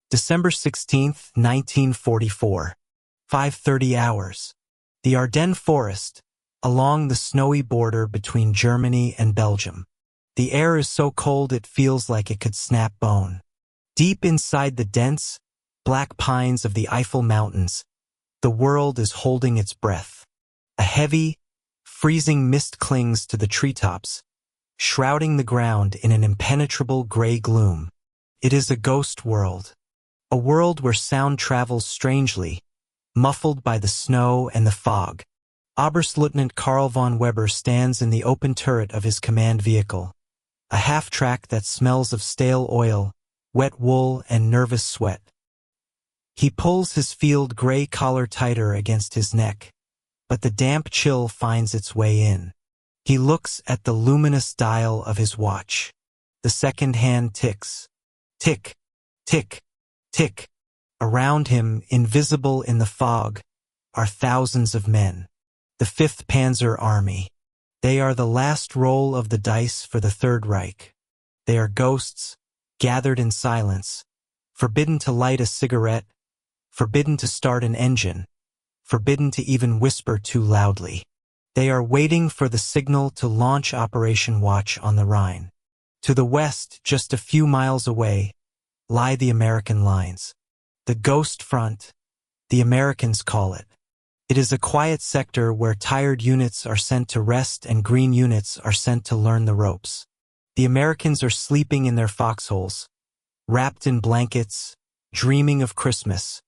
December 16, 1944. 5:30 hours. The Ardennes forest, along the snowy border between Germany and Belgium. The air is so cold it feels like it could snap bone. Deep inside the dense, black pines of the Eiffel Mountains, the world is holding its breath. A heavy, freezing mist clings to the treetops, shrouding the ground in an impenetrable gray gloom. It is a ghost world. A world where sound travels strangely, muffled by the snow and the fog. Oberstleutnant Von Weber stands in the open turret of his command vehicle, a half-track that smells of stale oil, wet wool, and nervous sweat. He pulls his field gray collar tighter against his neck, but the damp chill finds its way in. He looks at the luminous dial of his watch. The second hand ticks. Tick, tick, tick. Around him, invisible in the fog, are thousands of men. The 5th Panzer Army. They are the last roll of the dice for the Third Reich. They are ghosts, gathered in silence, forbidden to light a cigarette, forbidden to start an engine, forbidden to even whisper too loudly. They are waiting for the signal to launch Operation Watch on the Rhine. To the west, just a few miles away, lie the American lines. The Ghost Front, the Americans call it. It is a quiet sector where tired units are sent to rest and green units are sent to learn the ropes. The Americans are sleeping in their foxholes, wrapped in blankets, dreaming of Christmas,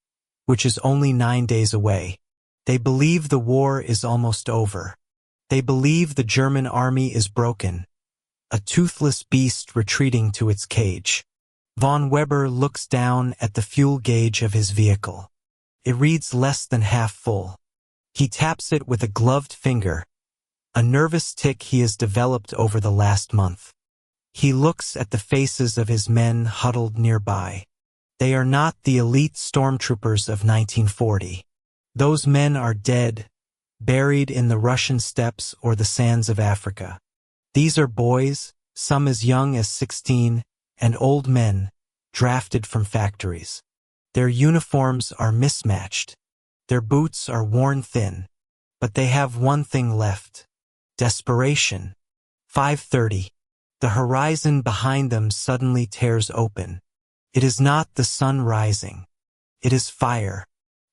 which is only 9 days away. They believe the war is almost over. They believe the German army is broken, a toothless beast retreating to its cage. Von Weber looks down at the fuel gauge of his vehicle. It reads less than half full. He taps it with a gloved finger, a nervous tic he has developed over the last month. He looks at the faces of his men huddled nearby. They are not the elite stormtroopers of 1940. Those men are dead, buried in the Russian steppes or the sands of Africa. These are boys, some as young as 16, and old men, drafted from factories. Their uniforms are mismatched. Their boots are worn thin. But they have one thing left: desperation. 5:30. The horizon behind them suddenly tears open. It is not the sun rising. It is fire.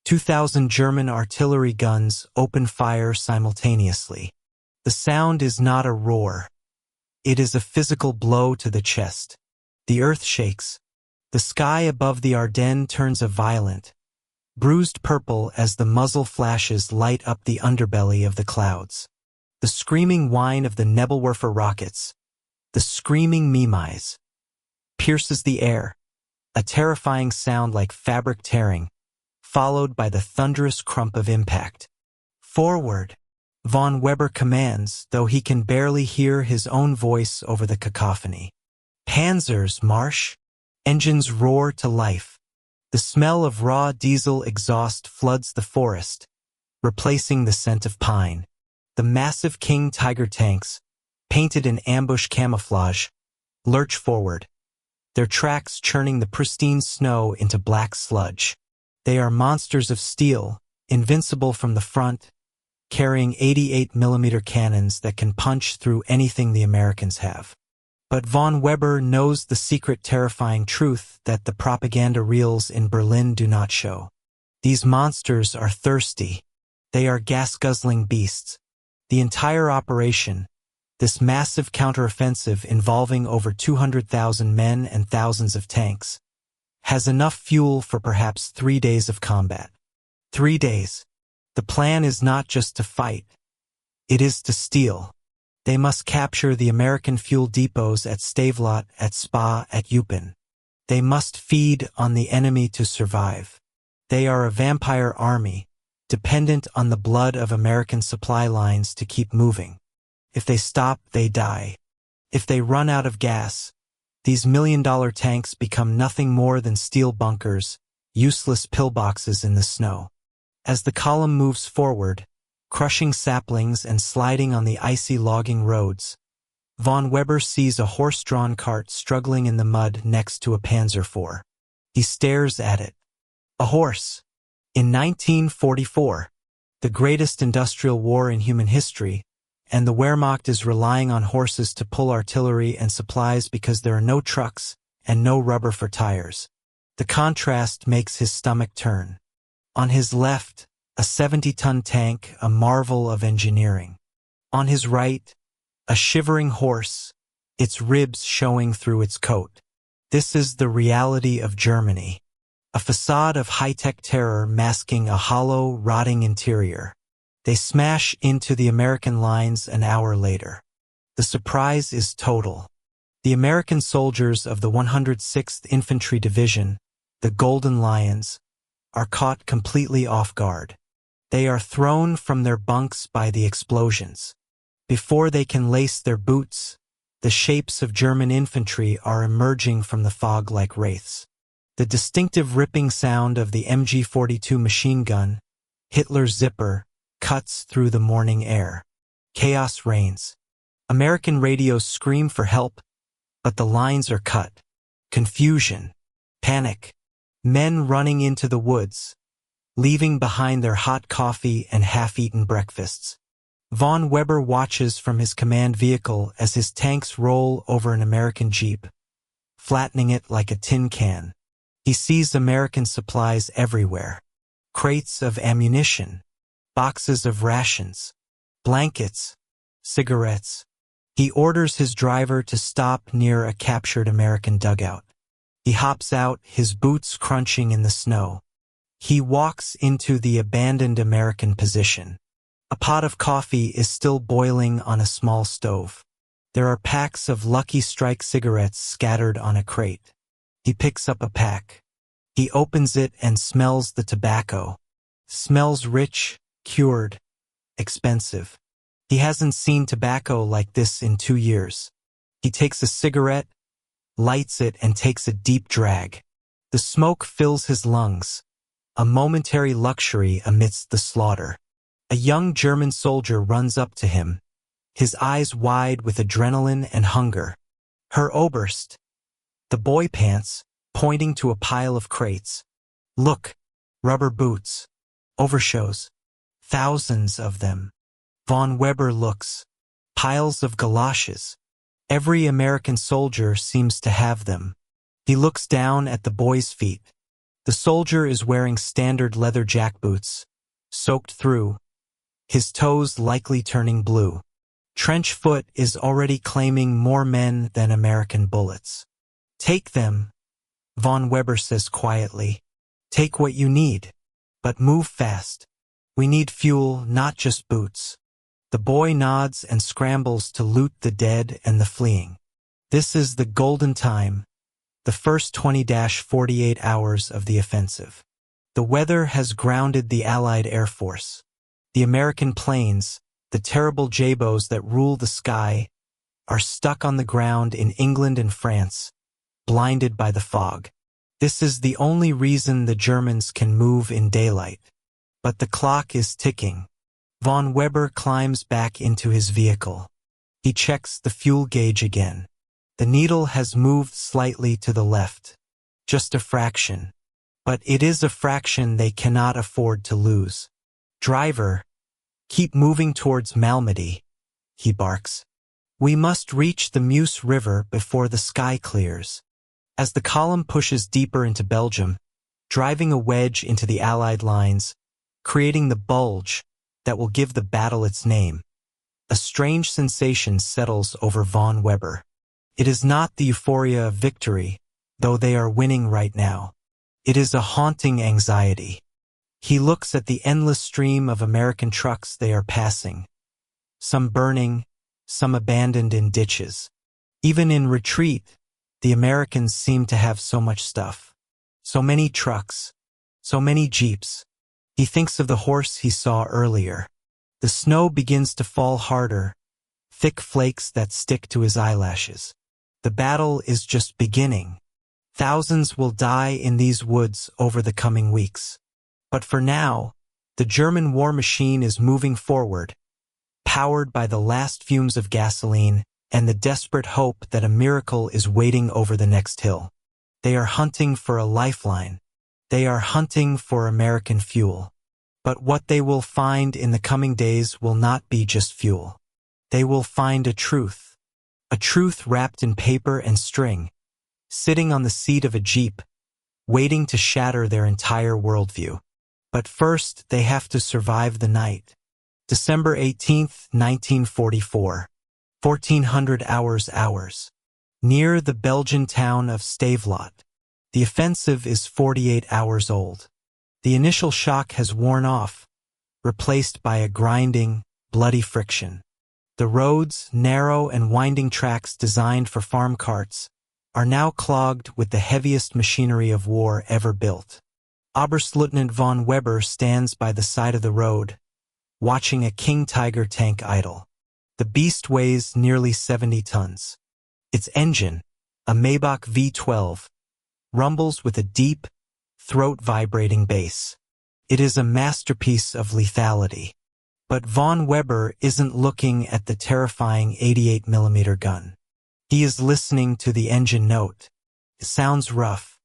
2,000 German artillery guns open fire simultaneously. The sound is not a roar. It is a physical blow to the chest. The earth shakes. The sky above the Ardennes turns a violent, bruised purple as the muzzle flashes light up the underbelly of the clouds. The screaming whine of the Nebelwerfer rockets, the screaming mimes, pierces the air, a terrifying sound like fabric tearing, followed by the thunderous crump of impact. Forward! Von Weber commands, though he can barely hear his own voice over the cacophony. Panzers march! Engines roar to life. The smell of raw diesel exhaust floods the forest, replacing the scent of pine. The massive King Tiger tanks, painted in ambush camouflage, lurch forward, their tracks churning the pristine snow into black sludge. They are monsters of steel, invincible from the front, carrying 88mm cannons that can punch through anything the Americans have. But Von Weber knows the secret terrifying truth that the propaganda reels in Berlin do not show. These monsters are thirsty. They are gas-guzzling beasts. The entire operation, this massive counteroffensive involving over 200,000 men and thousands of tanks, has enough fuel for perhaps 3 days of combat. 3 days. The plan is not just to fight. It is to steal. They must capture the American fuel depots at Stavelot, at Spa, at Eupen. They must feed on the enemy to survive. They are a vampire army, dependent on the blood of American supply lines to keep moving. If they stop, they die. If they run out of gas, these million-dollar tanks become nothing more than steel bunkers, useless pillboxes in the snow. As the column moves forward, crushing saplings and sliding on the icy logging roads, Von Weber sees a horse-drawn cart struggling in the mud next to a Panzer IV. He stares at it. A horse. In 1944, the greatest industrial war in human history, and the Wehrmacht is relying on horses to pull artillery and supplies because there are no trucks and no rubber for tires. The contrast makes his stomach turn. On his left, a 70-ton tank, a marvel of engineering. On his right, a shivering horse, its ribs showing through its coat. This is the reality of Germany. A facade of high-tech terror masking a hollow, rotting interior. They smash into the American lines an hour later. The surprise is total. The American soldiers of the 106th Infantry Division, the Golden Lions, are caught completely off guard. They are thrown from their bunks by the explosions. Before they can lace their boots, the shapes of German infantry are emerging from the fog like wraiths. The distinctive ripping sound of the MG-42 machine gun, Hitler's zipper, cuts through the morning air. Chaos reigns. American radios scream for help, but the lines are cut. Confusion. Panic. Men running into the woods, leaving behind their hot coffee and half-eaten breakfasts. Von Weber watches from his command vehicle as his tanks roll over an American jeep, flattening it like a tin can. He sees American supplies everywhere. Crates of ammunition, boxes of rations, blankets, cigarettes. He orders his driver to stop near a captured American dugout. He hops out, his boots crunching in the snow. He walks into the abandoned American position. A pot of coffee is still boiling on a small stove. There are packs of Lucky Strike cigarettes scattered on a crate. He picks up a pack. He opens it and smells the tobacco. Smells rich, cured, expensive. He hasn't seen tobacco like this in 2 years. He takes a cigarette, lights it, and takes a deep drag. The smoke fills his lungs, a momentary luxury amidst the slaughter. A young German soldier runs up to him, his eyes wide with adrenaline and hunger. Herr Oberst. The boy pants, pointing to a pile of crates. Look, rubber boots. Overshoes. Thousands of them. Von Weber looks. Piles of galoshes. Every American soldier seems to have them. He looks down at the boy's feet. The soldier is wearing standard leather jackboots, soaked through, his toes likely turning blue. Trench foot is already claiming more men than American bullets. Take them, Von Weber says quietly. Take what you need, but move fast. We need fuel, not just boots. The boy nods and scrambles to loot the dead and the fleeing. This is the golden time, the first 20-48 hours of the offensive. The weather has grounded the Allied Air Force. The American planes, the terrible Jabos that rule the sky, are stuck on the ground in England and France, blinded by the fog. This is the only reason the Germans can move in daylight. But the clock is ticking. Von Weber climbs back into his vehicle. He checks the fuel gauge again. The needle has moved slightly to the left. Just a fraction. But it is a fraction they cannot afford to lose. Driver, keep moving towards Malmedy, he barks. We must reach the Meuse River before the sky clears. As the column pushes deeper into Belgium, driving a wedge into the Allied lines, creating the Bulge that will give the battle its name, a strange sensation settles over Von Weber. It is not the euphoria of victory, though they are winning right now. It is a haunting anxiety. He looks at the endless stream of American trucks they are passing, some burning, some abandoned in ditches. Even in retreat, the Americans seem to have so much stuff. So many trucks, so many jeeps. He thinks of the horse he saw earlier. The snow begins to fall harder, thick flakes that stick to his eyelashes. The battle is just beginning. Thousands will die in these woods over the coming weeks. But for now, the German war machine is moving forward, powered by the last fumes of gasoline and the desperate hope that a miracle is waiting over the next hill. They are hunting for a lifeline. They are hunting for American fuel. But what they will find in the coming days will not be just fuel. They will find a truth wrapped in paper and string, sitting on the seat of a jeep, waiting to shatter their entire worldview. But first, they have to survive the night. December 18th, 1944, 1400 hours. Near the Belgian town of Stavelot. The offensive is 48 hours old. The initial shock has worn off, replaced by a grinding, bloody friction. The roads, narrow and winding tracks designed for farm carts, are now clogged with the heaviest machinery of war ever built. Oberstleutnant Von Weber stands by the side of the road, watching a King Tiger tank idle. The beast weighs nearly 70 tons. Its engine, a Maybach V12, rumbles with a deep, throat-vibrating bass. It is a masterpiece of lethality. But Von Weber isn't looking at the terrifying 88mm gun. He is listening to the engine note. It sounds rough,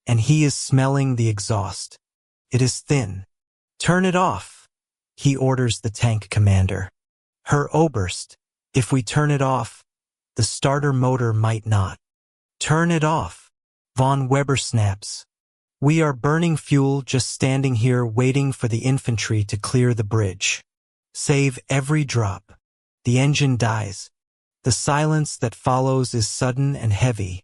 and he is smelling the exhaust. It is thin. "Turn it off," he orders the tank commander. "Herr Oberst, if we turn it off, the starter motor might not." "Turn it off," Von Weber snaps. "We are burning fuel just standing here waiting for the infantry to clear the bridge. Save every drop." The engine dies. The silence that follows is sudden and heavy,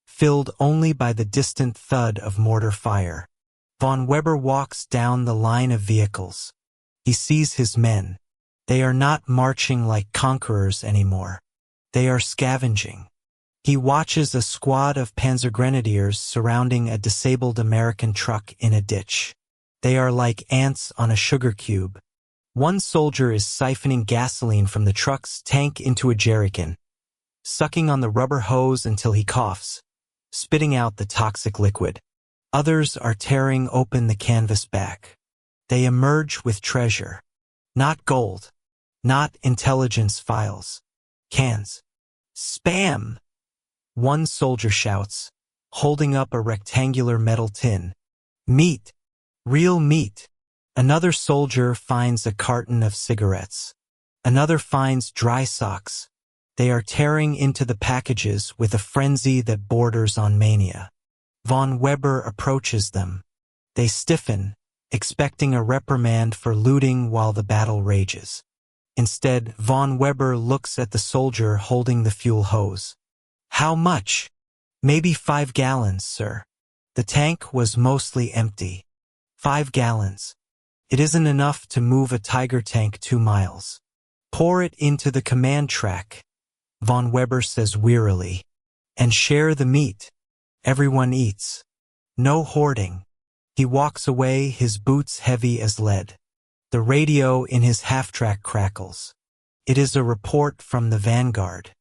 filled only by the distant thud of mortar fire. Von Weber walks down the line of vehicles. He sees his men. They are not marching like conquerors anymore. They are scavenging. He watches a squad of Panzer Grenadiers surrounding a disabled American truck in a ditch. They are like ants on a sugar cube. One soldier is siphoning gasoline from the truck's tank into a jerrycan, sucking on the rubber hose until he coughs, spitting out the toxic liquid. Others are tearing open the canvas back. They emerge with treasure. Not gold. Not intelligence files. Cans. "Spam!" One soldier shouts, holding up a rectangular metal tin. "Meat. Real meat." Another soldier finds a carton of cigarettes. Another finds dry socks. They are tearing into the packages with a frenzy that borders on mania. Von Weber approaches them. They stiffen, expecting a reprimand for looting while the battle rages. Instead, Von Weber looks at the soldier holding the fuel hose. "How much?" "Maybe 5 gallons, sir." The tank was mostly empty. 5 gallons. It isn't enough to move a Tiger tank 2 miles. "Pour it into the command track," Von Weber says wearily, "and share the meat. Everyone eats. No hoarding." He walks away, his boots heavy as lead. The radio in his half-track crackles. It is a report from the vanguard.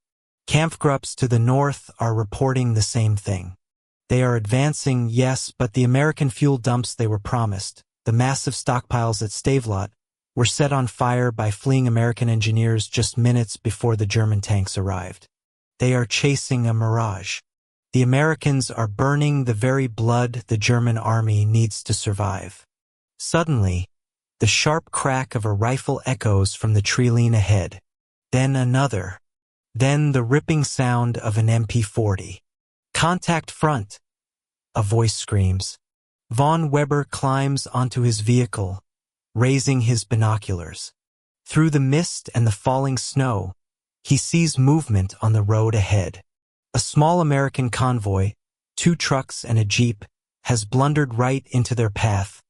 Kampfgruppen to the north are reporting the same thing. They are advancing, yes, but the American fuel dumps they were promised, the massive stockpiles at Stavelot, were set on fire by fleeing American engineers just minutes before the German tanks arrived. They are chasing a mirage. The Americans are burning the very blood the German army needs to survive. Suddenly, the sharp crack of a rifle echoes from the tree line ahead. Then another. Then the ripping sound of an MP40. "Contact front!" a voice screams. Von Weber climbs onto his vehicle, raising his binoculars. Through the mist and the falling snow, he sees movement on the road ahead. A small American convoy, 2 trucks and a jeep, has blundered right into their path,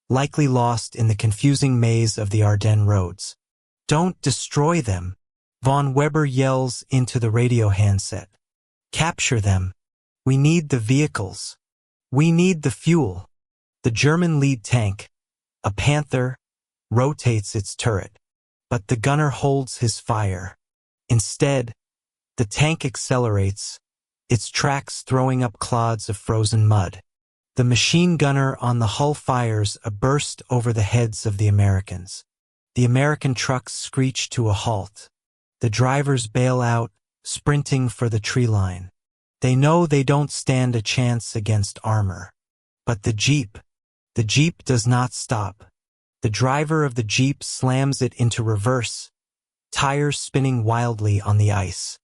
likely lost in the confusing maze of the Ardennes roads. "Don't destroy them," Von Weber yells into the radio handset. "Capture them. We need the vehicles. We need the fuel." The German lead tank, a Panther, rotates its turret, but the gunner holds his fire. Instead, the tank accelerates, its tracks throwing up clods of frozen mud. The machine gunner on the hull fires a burst over the heads of the Americans. The American trucks screech to a halt. The drivers bail out, sprinting for the tree line. They know they don't stand a chance against armor. But the Jeep does not stop. The driver of the Jeep slams it into reverse, tires spinning wildly on the ice.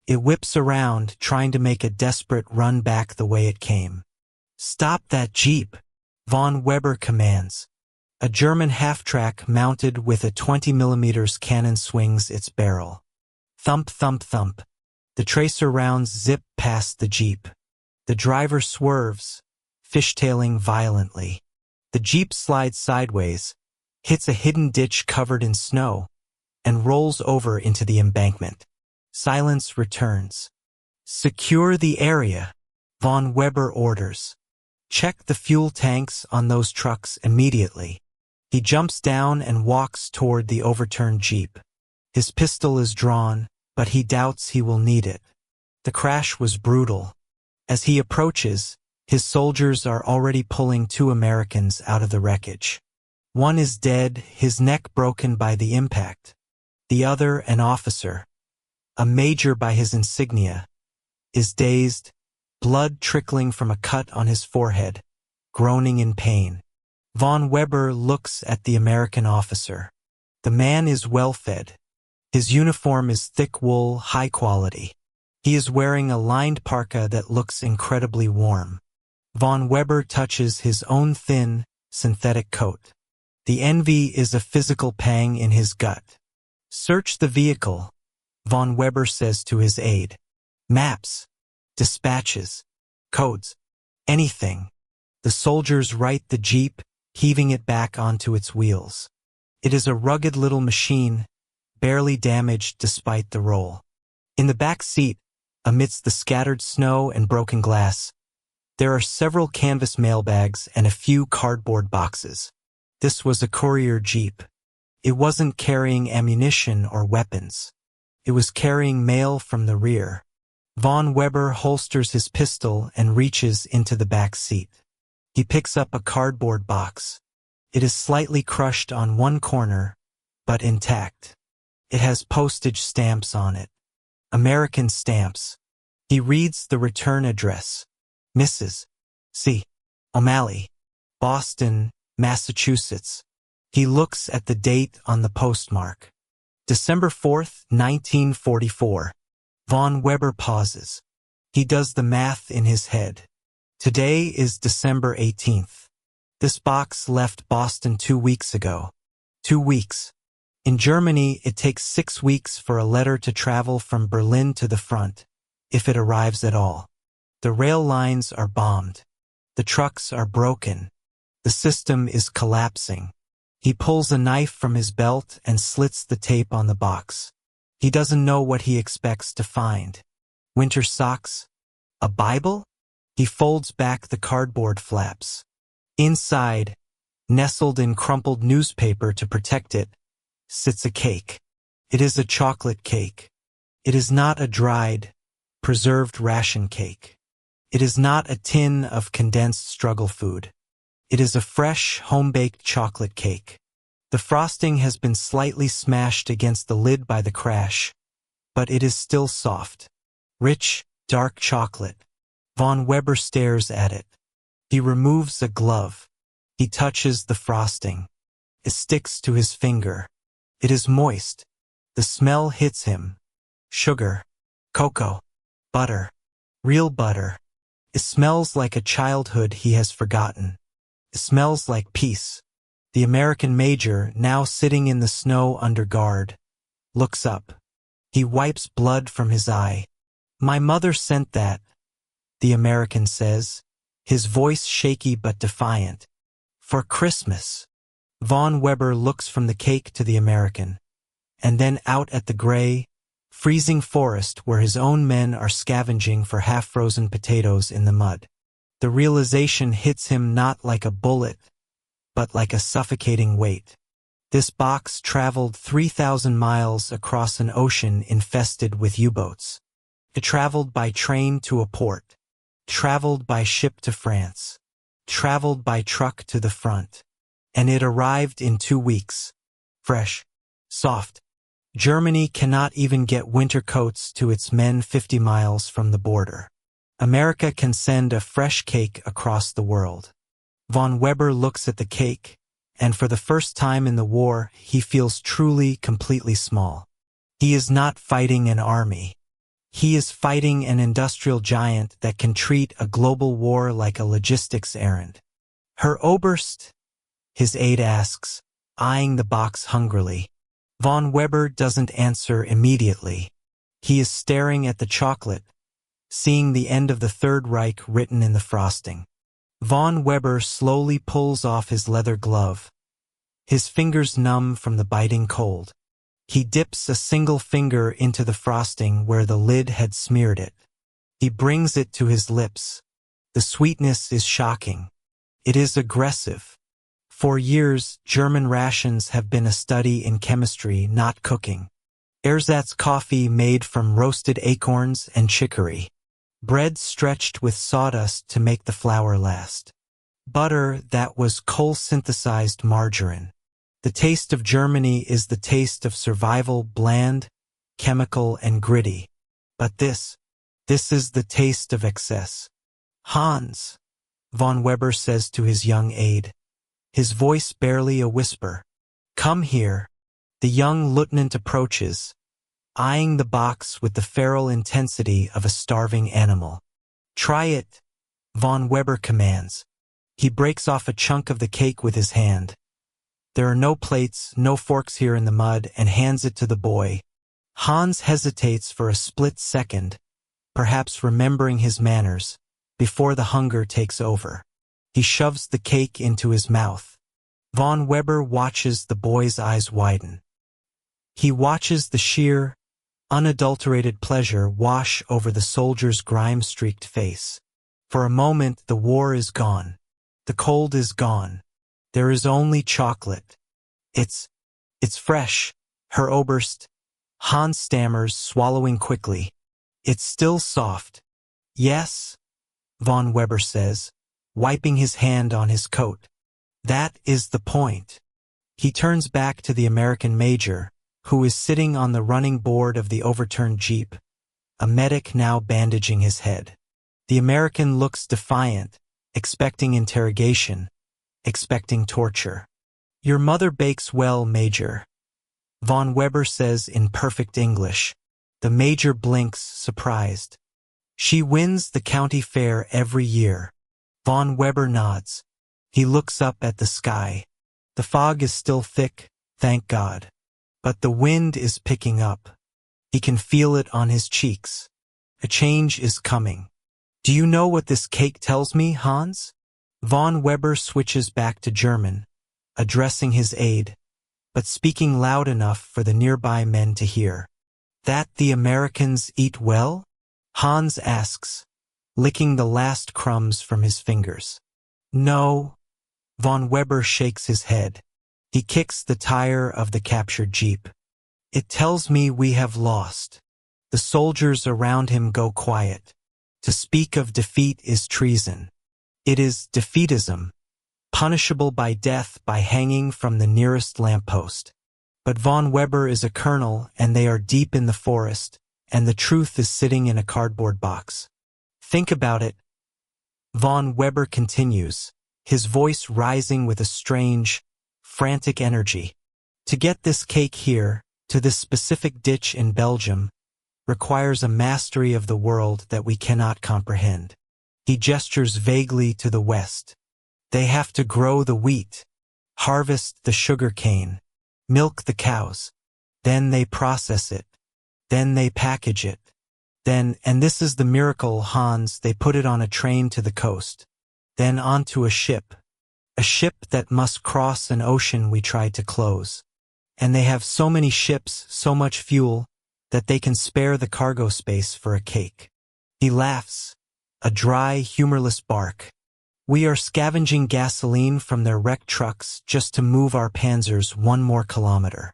It whips around, trying to make a desperate run back the way it came. "Stop that Jeep," Von Weber commands. A German half-track mounted with a 20mm cannon swings its barrel. Thump, thump, thump. The tracer rounds zip past the Jeep. The driver swerves, fishtailing violently. The Jeep slides sideways, hits a hidden ditch covered in snow, and rolls over into the embankment. Silence returns. "Secure the area," Von Weber orders. "Check the fuel tanks on those trucks immediately." He jumps down and walks toward the overturned Jeep. His pistol is drawn, but he doubts he will need it. The crash was brutal. As he approaches, his soldiers are already pulling 2 Americans out of the wreckage. One is dead, his neck broken by the impact. The other, an officer, a major by his insignia, is dazed, blood trickling from a cut on his forehead, groaning in pain. Von Weber looks at the American officer. The man is well-fed. His uniform is thick wool, high quality. He is wearing a lined parka that looks incredibly warm. Von Weber touches his own thin, synthetic coat. The envy is a physical pang in his gut. "Search the vehicle," Von Weber says to his aide. "Maps, dispatches, codes, anything." The soldiers right the Jeep, heaving it back onto its wheels. It is a rugged little machine, barely damaged despite the roll. In the back seat, amidst the scattered snow and broken glass, there are several canvas mailbags and a few cardboard boxes. This was a courier Jeep. It wasn't carrying ammunition or weapons. It was carrying mail from the rear. Von Weber holsters his pistol and reaches into the back seat. He picks up a cardboard box. It is slightly crushed on one corner, but intact. It has postage stamps on it. American stamps. He reads the return address. Mrs. C. O'Malley, Boston, Massachusetts. He looks at the date on the postmark. December 4th, 1944. Von Weber pauses. He does the math in his head. Today is December 18th. This box left Boston 2 weeks ago. 2 weeks. In Germany, it takes 6 weeks for a letter to travel from Berlin to the front, if it arrives at all. The rail lines are bombed. The trucks are broken. The system is collapsing. He pulls a knife from his belt and slits the tape on the box. He doesn't know what he expects to find. Winter socks? A Bible? He folds back the cardboard flaps. Inside, nestled in crumpled newspaper to protect it, sits a cake. It is a chocolate cake. It is not a dried, preserved ration cake. It is not a tin of condensed struggle food. It is a fresh, home-baked chocolate cake. The frosting has been slightly smashed against the lid by the crash, but it is still soft. Rich, dark chocolate. Von Weber stares at it. He removes a glove. He touches the frosting. It sticks to his finger. It is moist. The smell hits him. Sugar, cocoa, butter, real butter. It smells like a childhood he has forgotten. It smells like peace. The American major, now sitting in the snow under guard, looks up. He wipes blood from his eye. "My mother sent that," the American says, his voice shaky but defiant. "For Christmas." Von Weber looks from the cake to the American, and then out at the gray, freezing forest where his own men are scavenging for half-frozen potatoes in the mud. The realization hits him not like a bullet, but like a suffocating weight. This box traveled 3,000 miles across an ocean infested with U-boats. It traveled by train to a port, traveled by ship to France, traveled by truck to the front, and it arrived in 2 weeks. Fresh, soft. Germany cannot even get winter coats to its men 50 miles from the border. America can send a fresh cake across the world. Von Weber looks at the cake, and for the first time in the war, he feels truly, completely small. He is not fighting an army. He is fighting an industrial giant that can treat a global war like a logistics errand. Herr Oberst? His aide asks, eyeing the box hungrily. Von Weber doesn't answer immediately. He is staring at the chocolate, seeing the end of the Third Reich written in the frosting. Von Weber slowly pulls off his leather glove, his fingers numb from the biting cold. He dips a single finger into the frosting where the lid had smeared it. He brings it to his lips. The sweetness is shocking. It is aggressive. For years, German rations have been a study in chemistry, not cooking. Ersatz coffee made from roasted acorns and chicory. Bread stretched with sawdust to make the flour last. Butter that was coal-synthesized margarine. The taste of Germany is the taste of survival, bland, chemical, and gritty. But this is the taste of excess. Hans, Von Weber says to his young aide, his voice barely a whisper. Come here. The young lieutenant approaches, eyeing the box with the feral intensity of a starving animal. Try it, Von Weber commands. He breaks off a chunk of the cake with his hand. There are no plates, no forks here in the mud, and hands it to the boy. Hans hesitates for a split second, perhaps remembering his manners, before the hunger takes over. He shoves the cake into his mouth. Von Weber watches the boy's eyes widen. He watches the sheer, unadulterated pleasure wash over the soldier's grime-streaked face. For a moment, the war is gone. The cold is gone. There is only chocolate. It's fresh, Herr Oberst. Hans stammers, swallowing quickly. It's still soft. Yes, Von Weber says, wiping his hand on his coat. That is the point. He turns back to the American major, who is sitting on the running board of the overturned jeep, a medic now bandaging his head. The American looks defiant, expecting interrogation, expecting torture. Your mother bakes well, Major, Von Weber says in perfect English. The major blinks, surprised. She wins the county fair every year. Von Weber nods. He looks up at the sky. The fog is still thick, thank God. But the wind is picking up. He can feel it on his cheeks. A change is coming. Do you know what this cake tells me, Hans? Von Weber switches back to German, addressing his aide, but speaking loud enough for the nearby men to hear. That the Americans eat well? Hans asks, licking the last crumbs from his fingers. No. Von Weber shakes his head. He kicks the tire of the captured jeep. It tells me we have lost. The soldiers around him go quiet. To speak of defeat is treason. It is defeatism, punishable by death by hanging from the nearest lamppost. But Von Weber is a colonel, and they are deep in the forest, and the truth is sitting in a cardboard box. Think about it. Von Weber continues, his voice rising with a strange, frantic energy. To get this cake here, to this specific ditch in Belgium, requires a mastery of the world that we cannot comprehend. He gestures vaguely to the west. They have to grow the wheat, harvest the sugar cane, milk the cows. Then they process it. Then they package it. Then, and this is the miracle, Hans, they put it on a train to the coast. Then onto a ship that must cross an ocean we tried to close. And they have so many ships, so much fuel, that they can spare the cargo space for a cake. He laughs, a dry, humorless bark. We are scavenging gasoline from their wrecked trucks just to move our panzers 1 more kilometer.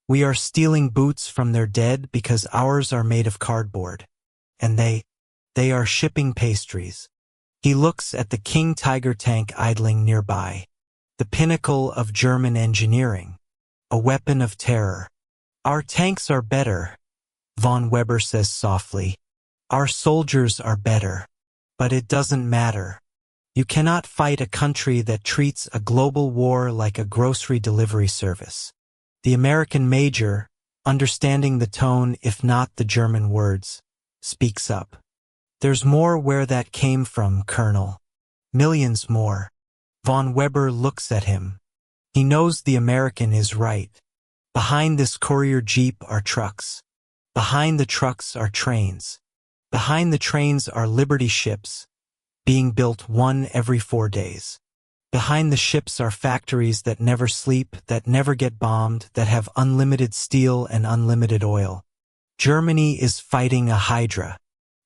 We are stealing boots from their dead because ours are made of cardboard. And they are shipping pastries. He looks at the King Tiger tank idling nearby, the pinnacle of German engineering, a weapon of terror. Our tanks are better, Von Weber says softly. Our soldiers are better. But it doesn't matter. You cannot fight a country that treats a global war like a grocery delivery service. The American major, understanding the tone if not the German words, speaks up. There's more where that came from, Colonel. Millions more. Von Weber looks at him. He knows the American is right. Behind this courier jeep are trucks. Behind the trucks are trains. Behind the trains are Liberty ships, being built one every 4 days. Behind the ships are factories that never sleep, that never get bombed, that have unlimited steel and unlimited oil. Germany is fighting a hydra.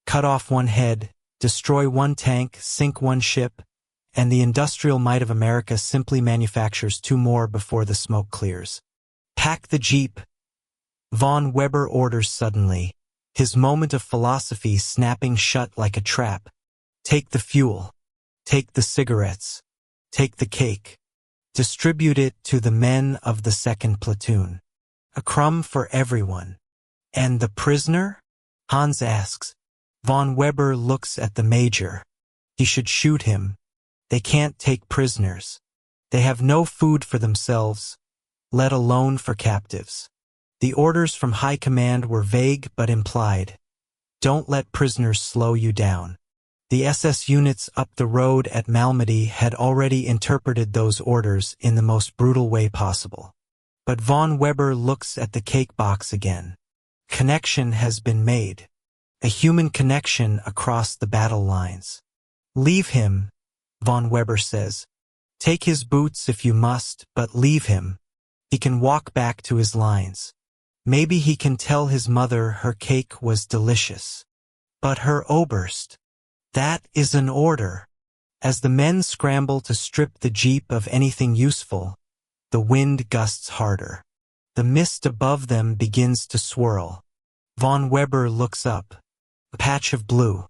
Cut off one head, destroy one tank, sink one ship, and the industrial might of America simply manufactures 2 more before the smoke clears. Pack the jeep. Von Weber orders suddenly, his moment of philosophy snapping shut like a trap. Take the fuel. Take the cigarettes. Take the cake. Distribute it to the men of the 2nd platoon. A crumb for everyone. And the prisoner? Hans asks. Von Weber looks at the major. He should shoot him. They can't take prisoners. They have no food for themselves, let alone for captives. The orders from high command were vague but implied. Don't let prisoners slow you down. The SS units up the road at Malmedy had already interpreted those orders in the most brutal way possible. But Von Weber looks at the cake box again. Connection has been made. A human connection across the battle lines. Leave him, Von Weber says. Take his boots if you must, but leave him. He can walk back to his lines. Maybe he can tell his mother her cake was delicious. But her Oberst. That is an order. As the men scramble to strip the jeep of anything useful, the wind gusts harder. The mist above them begins to swirl. Von Weber looks up. A patch of blue.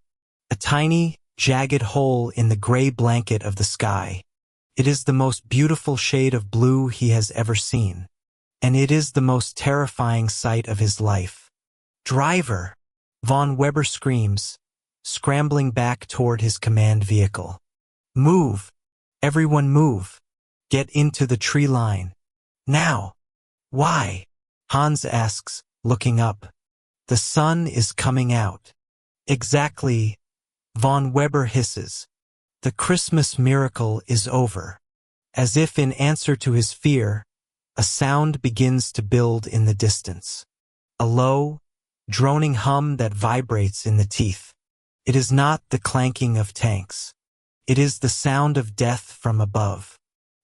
A tiny, jagged hole in the gray blanket of the sky. It is the most beautiful shade of blue he has ever seen. And it is the most terrifying sight of his life. Driver! Von Weber screams, scrambling back toward his command vehicle. Move! Everyone move! Get into the tree line. Now! Why? Hans asks, looking up. The sun is coming out. Exactly, Von Weber hisses. The Christmas miracle is over. As if in answer to his fear, a sound begins to build in the distance. A low, droning hum that vibrates in the teeth. It is not the clanking of tanks. It is the sound of death from above.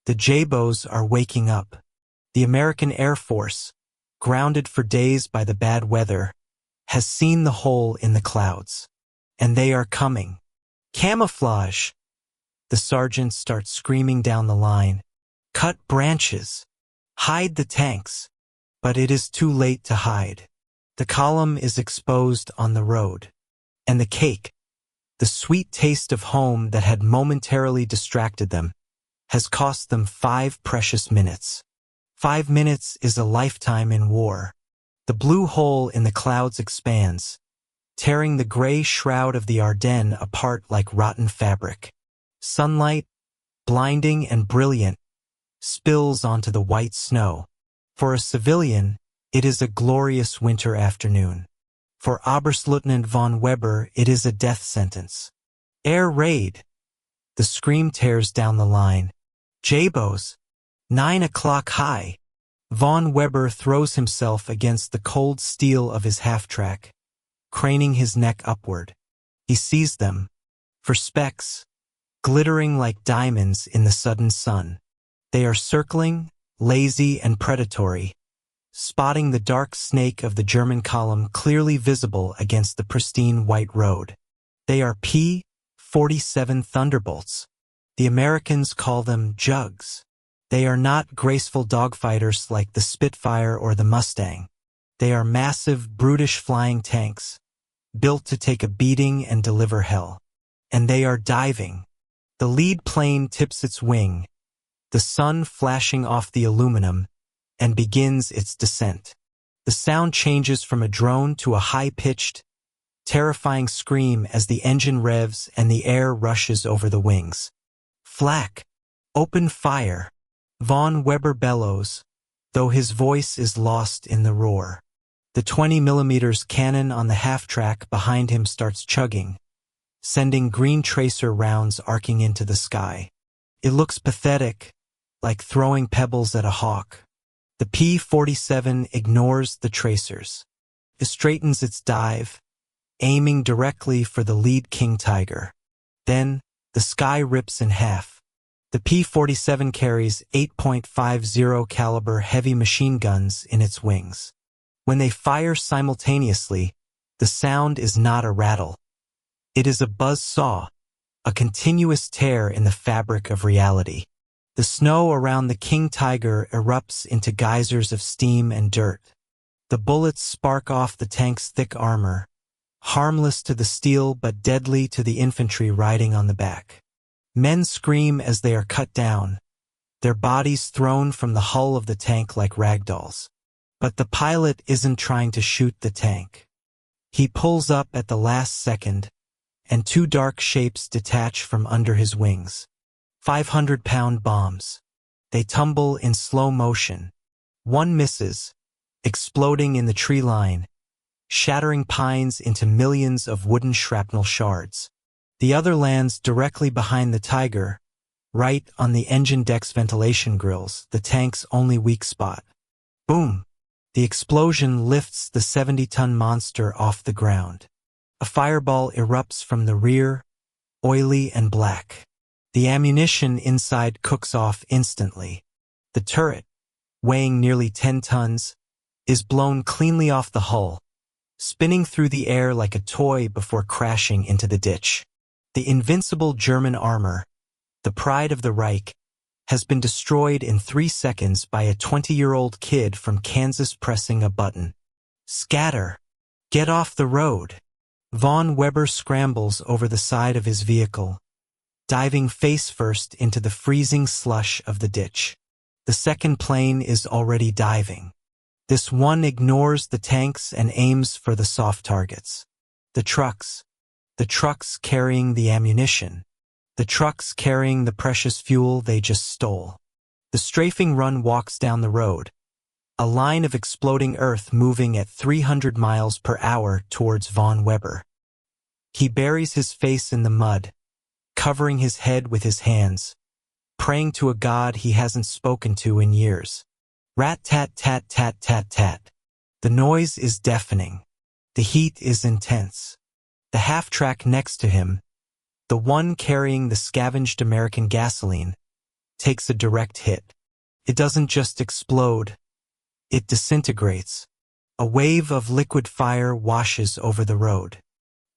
The Jabos are waking up. The American Air Force, grounded for days by the bad weather, has seen the hole in the clouds. And they are coming. Camouflage! The sergeant starts screaming down the line. Cut branches. Hide the tanks. But it is too late to hide. The column is exposed on the road. And the cake, the sweet taste of home that had momentarily distracted them, has cost them 5 precious minutes. 5 minutes is a lifetime in war. The blue hole in the clouds expands, tearing the gray shroud of the Ardennes apart like rotten fabric. Sunlight, blinding and brilliant, spills onto the white snow. For a civilian, it is a glorious winter afternoon. For Oberstleutnant Von Weber, it is a death sentence. Air raid! The scream tears down the line. Jabos! 9 o'clock high! Von Weber throws himself against the cold steel of his half-track, craning his neck upward. He sees them, for specks, glittering like diamonds in the sudden sun. They are circling, lazy and predatory, spotting the dark snake of the German column clearly visible against the pristine white road. They are P-47 Thunderbolts. The Americans call them jugs. They are not graceful dogfighters like the Spitfire or the Mustang. They are massive, brutish flying tanks, built to take a beating and deliver hell. And they are diving. The lead plane tips its wing, the sun flashing off the aluminum, and begins its descent. The sound changes from a drone to a high-pitched terrifying scream as the engine revs and the air rushes over the wings. Flak! Open fire! Von Weber bellows, though his voice is lost in the roar. The 20mm cannon on the half-track behind him starts chugging, sending green tracer rounds arcing into the sky. It looks pathetic, like throwing pebbles at a hawk. The P-47 ignores the tracers. It straightens its dive, aiming directly for the lead King Tiger. Then, the sky rips in half. The P-47 carries 8.50 caliber heavy machine guns in its wings. When they fire simultaneously, the sound is not a rattle. It is a buzz saw, a continuous tear in the fabric of reality. The snow around the King Tiger erupts into geysers of steam and dirt. The bullets spark off the tank's thick armor, harmless to the steel but deadly to the infantry riding on the back. Men scream as they are cut down, their bodies thrown from the hull of the tank like ragdolls. But the pilot isn't trying to shoot the tank. He pulls up at the last second, and two dark shapes detach from under his wings. 500-pound bombs. They tumble in slow motion. One misses, exploding in the tree line, shattering pines into millions of wooden shrapnel shards. The other lands directly behind the Tiger, right on the engine deck's ventilation grills, the tank's only weak spot. Boom! The explosion lifts the 70-ton monster off the ground. A fireball erupts from the rear, oily and black. The ammunition inside cooks off instantly. The turret, weighing nearly 10 tons, is blown cleanly off the hull, spinning through the air like a toy before crashing into the ditch. The invincible German armor, the pride of the Reich, has been destroyed in 3 seconds by a 20-year-old kid from Kansas pressing a button. Scatter! Get off the road! Von Weber scrambles over the side of his vehicle, diving face first into the freezing slush of the ditch. The second plane is already diving. This one ignores the tanks and aims for the soft targets. The trucks carrying the ammunition. The trucks carrying the precious fuel they just stole. The strafing run walks down the road, a line of exploding earth moving at 300 miles per hour towards Von Weber. He buries his face in the mud, covering his head with his hands, praying to a god he hasn't spoken to in years. Rat-tat-tat-tat-tat-tat. The noise is deafening. The heat is intense. The half-track next to him, the one carrying the scavenged American gasoline, takes a direct hit. It doesn't just explode, it disintegrates. A wave of liquid fire washes over the road.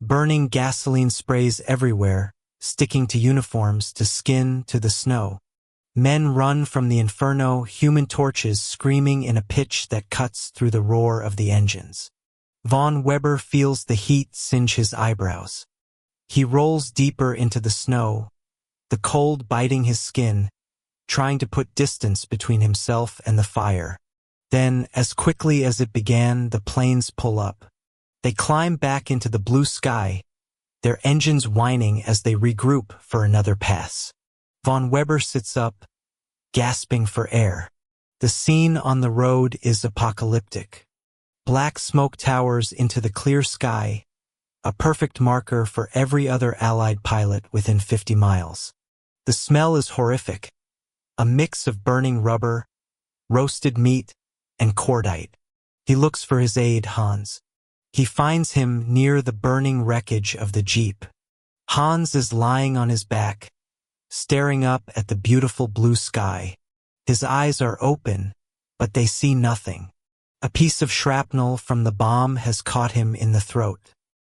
Burning gasoline sprays everywhere, sticking to uniforms, to skin, to the snow. Men run from the inferno, human torches screaming in a pitch that cuts through the roar of the engines. Von Weber feels the heat singe his eyebrows. He rolls deeper into the snow, the cold biting his skin, trying to put distance between himself and the fire. Then, as quickly as it began, the planes pull up. They climb back into the blue sky, their engines whining as they regroup for another pass. Von Weber sits up, gasping for air. The scene on the road is apocalyptic. Black smoke towers into the clear sky, a perfect marker for every other Allied pilot within 50 miles. The smell is horrific, a mix of burning rubber, roasted meat, and cordite. He looks for his aide, Hans. He finds him near the burning wreckage of the Jeep. Hans is lying on his back, staring up at the beautiful blue sky. His eyes are open, but they see nothing. A piece of shrapnel from the bomb has caught him in the throat.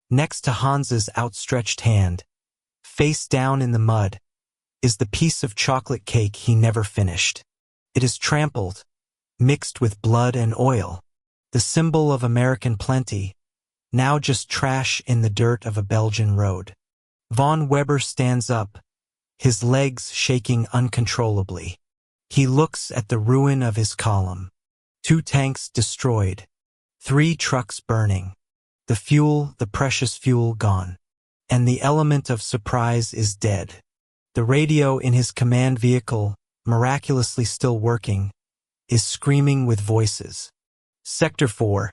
Next to Hans's outstretched hand, face down in the mud, is the piece of chocolate cake he never finished. It is trampled, mixed with blood and oil, the symbol of American plenty, now just trash in the dirt of a Belgian road. Von Weber stands up, his legs shaking uncontrollably. He looks at the ruin of his column. 2 tanks destroyed, 3 trucks burning. The fuel, the precious fuel, gone. And the element of surprise is dead. The radio in his command vehicle, miraculously still working, is screaming with voices. Sector 4.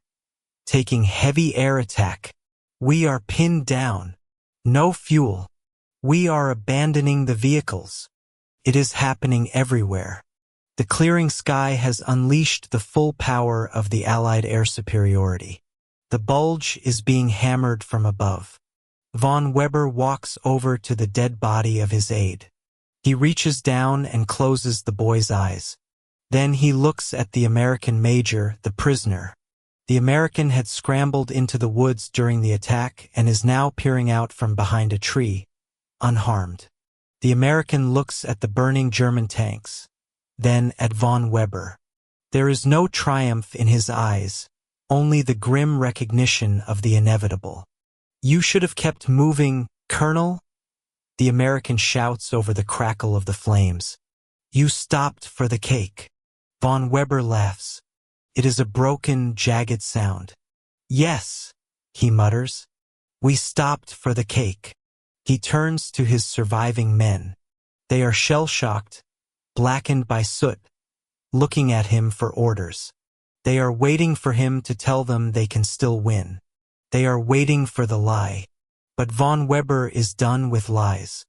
Taking heavy air attack. We are pinned down. No fuel. We are abandoning the vehicles. It is happening everywhere. The clearing sky has unleashed the full power of the Allied air superiority. The Bulge is being hammered from above. Von Weber walks over to the dead body of his aide. He reaches down and closes the boy's eyes. Then he looks at the American major, the prisoner. The American had scrambled into the woods during the attack and is now peering out from behind a tree, unharmed. The American looks at the burning German tanks, then at Von Weber. There is no triumph in his eyes, only the grim recognition of the inevitable. "You should have kept moving, Colonel," the American shouts over the crackle of the flames. "You stopped for the cake." Von Weber laughs. It is a broken, jagged sound. "Yes," he mutters. "We stopped for the cake." He turns to his surviving men. They are shell-shocked, blackened by soot, looking at him for orders. They are waiting for him to tell them they can still win. They are waiting for the lie. But Von Weber is done with lies.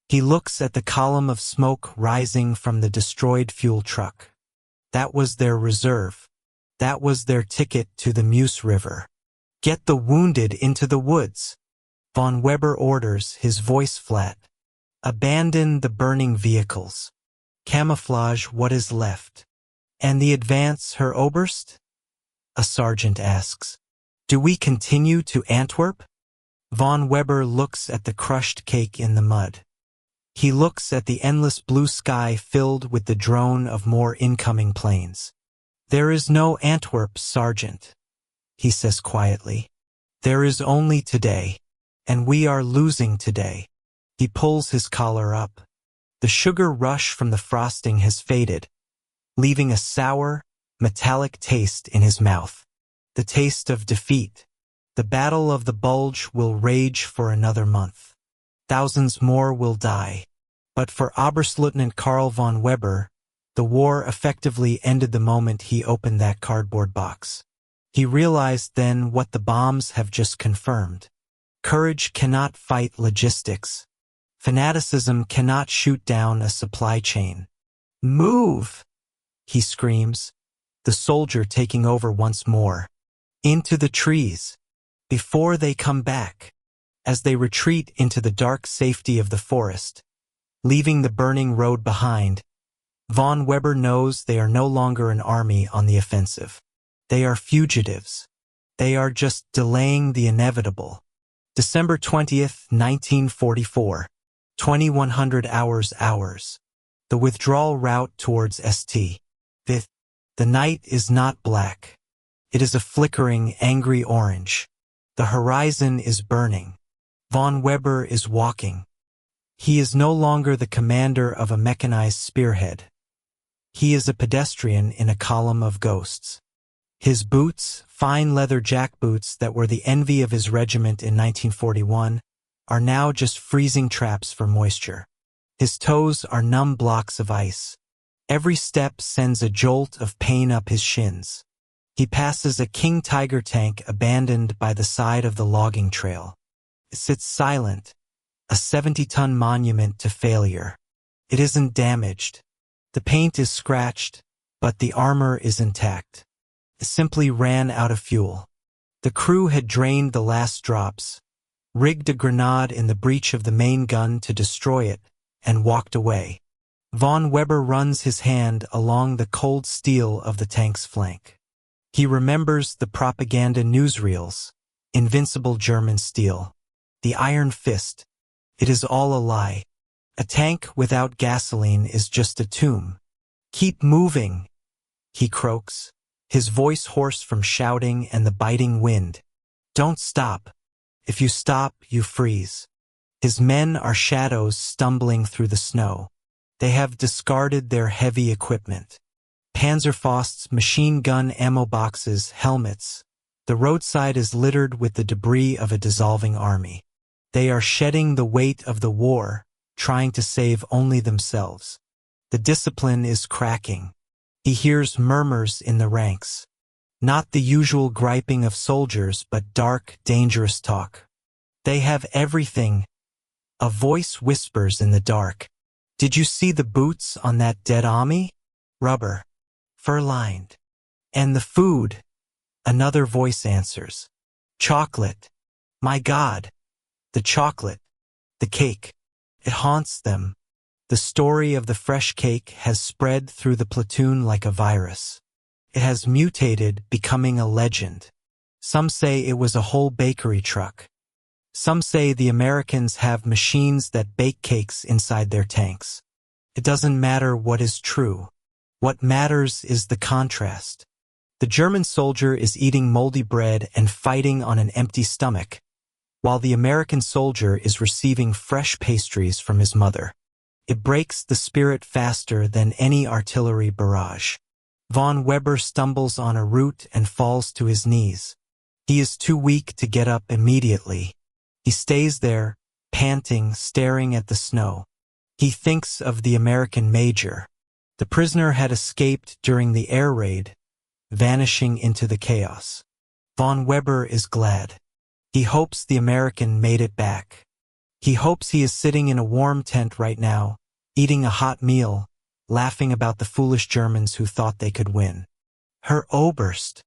He looks at the column of smoke rising from the destroyed fuel truck. That was their reserve. That was their ticket to the Meuse River. "Get the wounded into the woods." Von Weber orders, his voice flat. "Abandon the burning vehicles. Camouflage what is left." "And the advance, Herr Oberst?" a sergeant asks. "Do we continue to Antwerp?" Von Weber looks at the crushed cake in the mud. He looks at the endless blue sky filled with the drone of more incoming planes. "There is no Antwerp, Sergeant," he says quietly. "There is only today, and we are losing today." He pulls his collar up. The sugar rush from the frosting has faded, leaving a sour, metallic taste in his mouth. The taste of defeat. The Battle of the Bulge will rage for another month. Thousands more will die. But for Oberstleutnant Karl von Weber, the war effectively ended the moment he opened that cardboard box. He realized then what the bombs have just confirmed. Courage cannot fight logistics. Fanaticism cannot shoot down a supply chain. "Move!" he screams, the soldier taking over once more. "Into the trees, before they come back." As they retreat into the dark safety of the forest, leaving the burning road behind, Von Weber knows they are no longer an army on the offensive. They are fugitives. They are just delaying the inevitable. December 20th, 1944. 2100 hours. The withdrawal route towards St. Vith. The night is not black. It is a flickering, angry orange. The horizon is burning. Von Weber is walking. He is no longer the commander of a mechanized spearhead. He is a pedestrian in a column of ghosts. His boots, fine leather jackboots that were the envy of his regiment in 1941, are now just freezing traps for moisture. His toes are numb blocks of ice. Every step sends a jolt of pain up his shins. He passes a King Tiger tank abandoned by the side of the logging trail. It sits silent, a 70-ton monument to failure. It isn't damaged. The paint is scratched, but the armor is intact. It simply ran out of fuel. The crew had drained the last drops, rigged a grenade in the breech of the main gun to destroy it, and walked away. Von Weber runs his hand along the cold steel of the tank's flank. He remembers the propaganda newsreels, invincible German steel, the iron fist. It is all a lie. A tank without gasoline is just a tomb. "Keep moving," he croaks, his voice hoarse from shouting and the biting wind. "Don't stop. If you stop, you freeze." His men are shadows stumbling through the snow. They have discarded their heavy equipment. Panzerfausts, machine gun ammo boxes, helmets. The roadside is littered with the debris of a dissolving army. They are shedding the weight of the war, trying to save only themselves. The discipline is cracking. He hears murmurs in the ranks. Not the usual griping of soldiers, but dark, dangerous talk. They have everything. A voice whispers in the dark. Did you see the boots on that dead army? Rubber. Fur-lined. And the food? Another voice answers. Chocolate. My God. The chocolate. The cake. It haunts them. The story of the fresh cake has spread through the platoon like a virus. It has mutated, becoming a legend. Some say it was a whole bakery truck. Some say the Americans have machines that bake cakes inside their tanks. It doesn't matter what is true. What matters is the contrast. The German soldier is eating moldy bread and fighting on an empty stomach, while the American soldier is receiving fresh pastries from his mother. It breaks the spirit faster than any artillery barrage. Von Weber stumbles on a root and falls to his knees. He is too weak to get up immediately. He stays there, panting, staring at the snow. He thinks of the American major. The prisoner had escaped during the air raid, vanishing into the chaos. Von Weber is glad. He hopes the American made it back. He hopes he is sitting in a warm tent right now, eating a hot meal, laughing about the foolish Germans who thought they could win. Herr Oberst.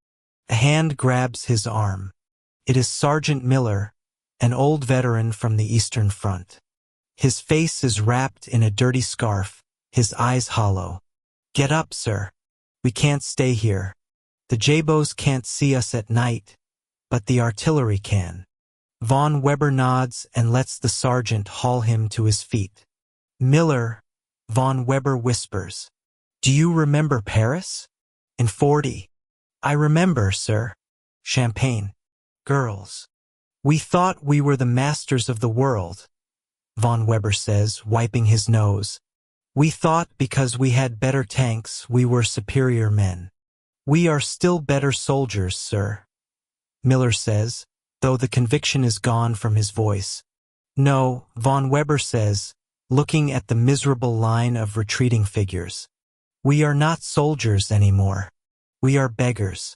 A hand grabs his arm. It is Sergeant Miller, an old veteran from the Eastern Front. His face is wrapped in a dirty scarf, his eyes hollow. Get up, sir. We can't stay here. The Jabos can't see us at night, but the artillery can. Von Weber nods and lets the sergeant haul him to his feet. Miller, Von Weber whispers. Do you remember Paris? In 40. I remember, sir. Champagne. Girls. We thought we were the masters of the world, Von Weber says, wiping his nose. We thought because we had better tanks, we were superior men. We are still better soldiers, sir, Miller says, though the conviction is gone from his voice. No, Von Weber says, looking at the miserable line of retreating figures. We are not soldiers anymore. We are beggars.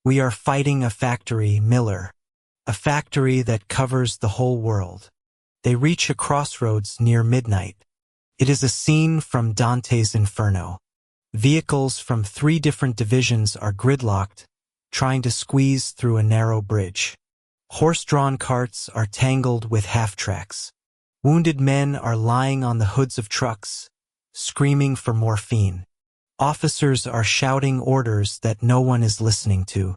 We are fighting a factory, Miller. A factory that covers the whole world. They reach a crossroads near midnight. It is a scene from Dante's Inferno. Vehicles from 3 different divisions are gridlocked, trying to squeeze through a narrow bridge. Horse-drawn carts are tangled with half-tracks. Wounded men are lying on the hoods of trucks, screaming for morphine. Officers are shouting orders that no one is listening to.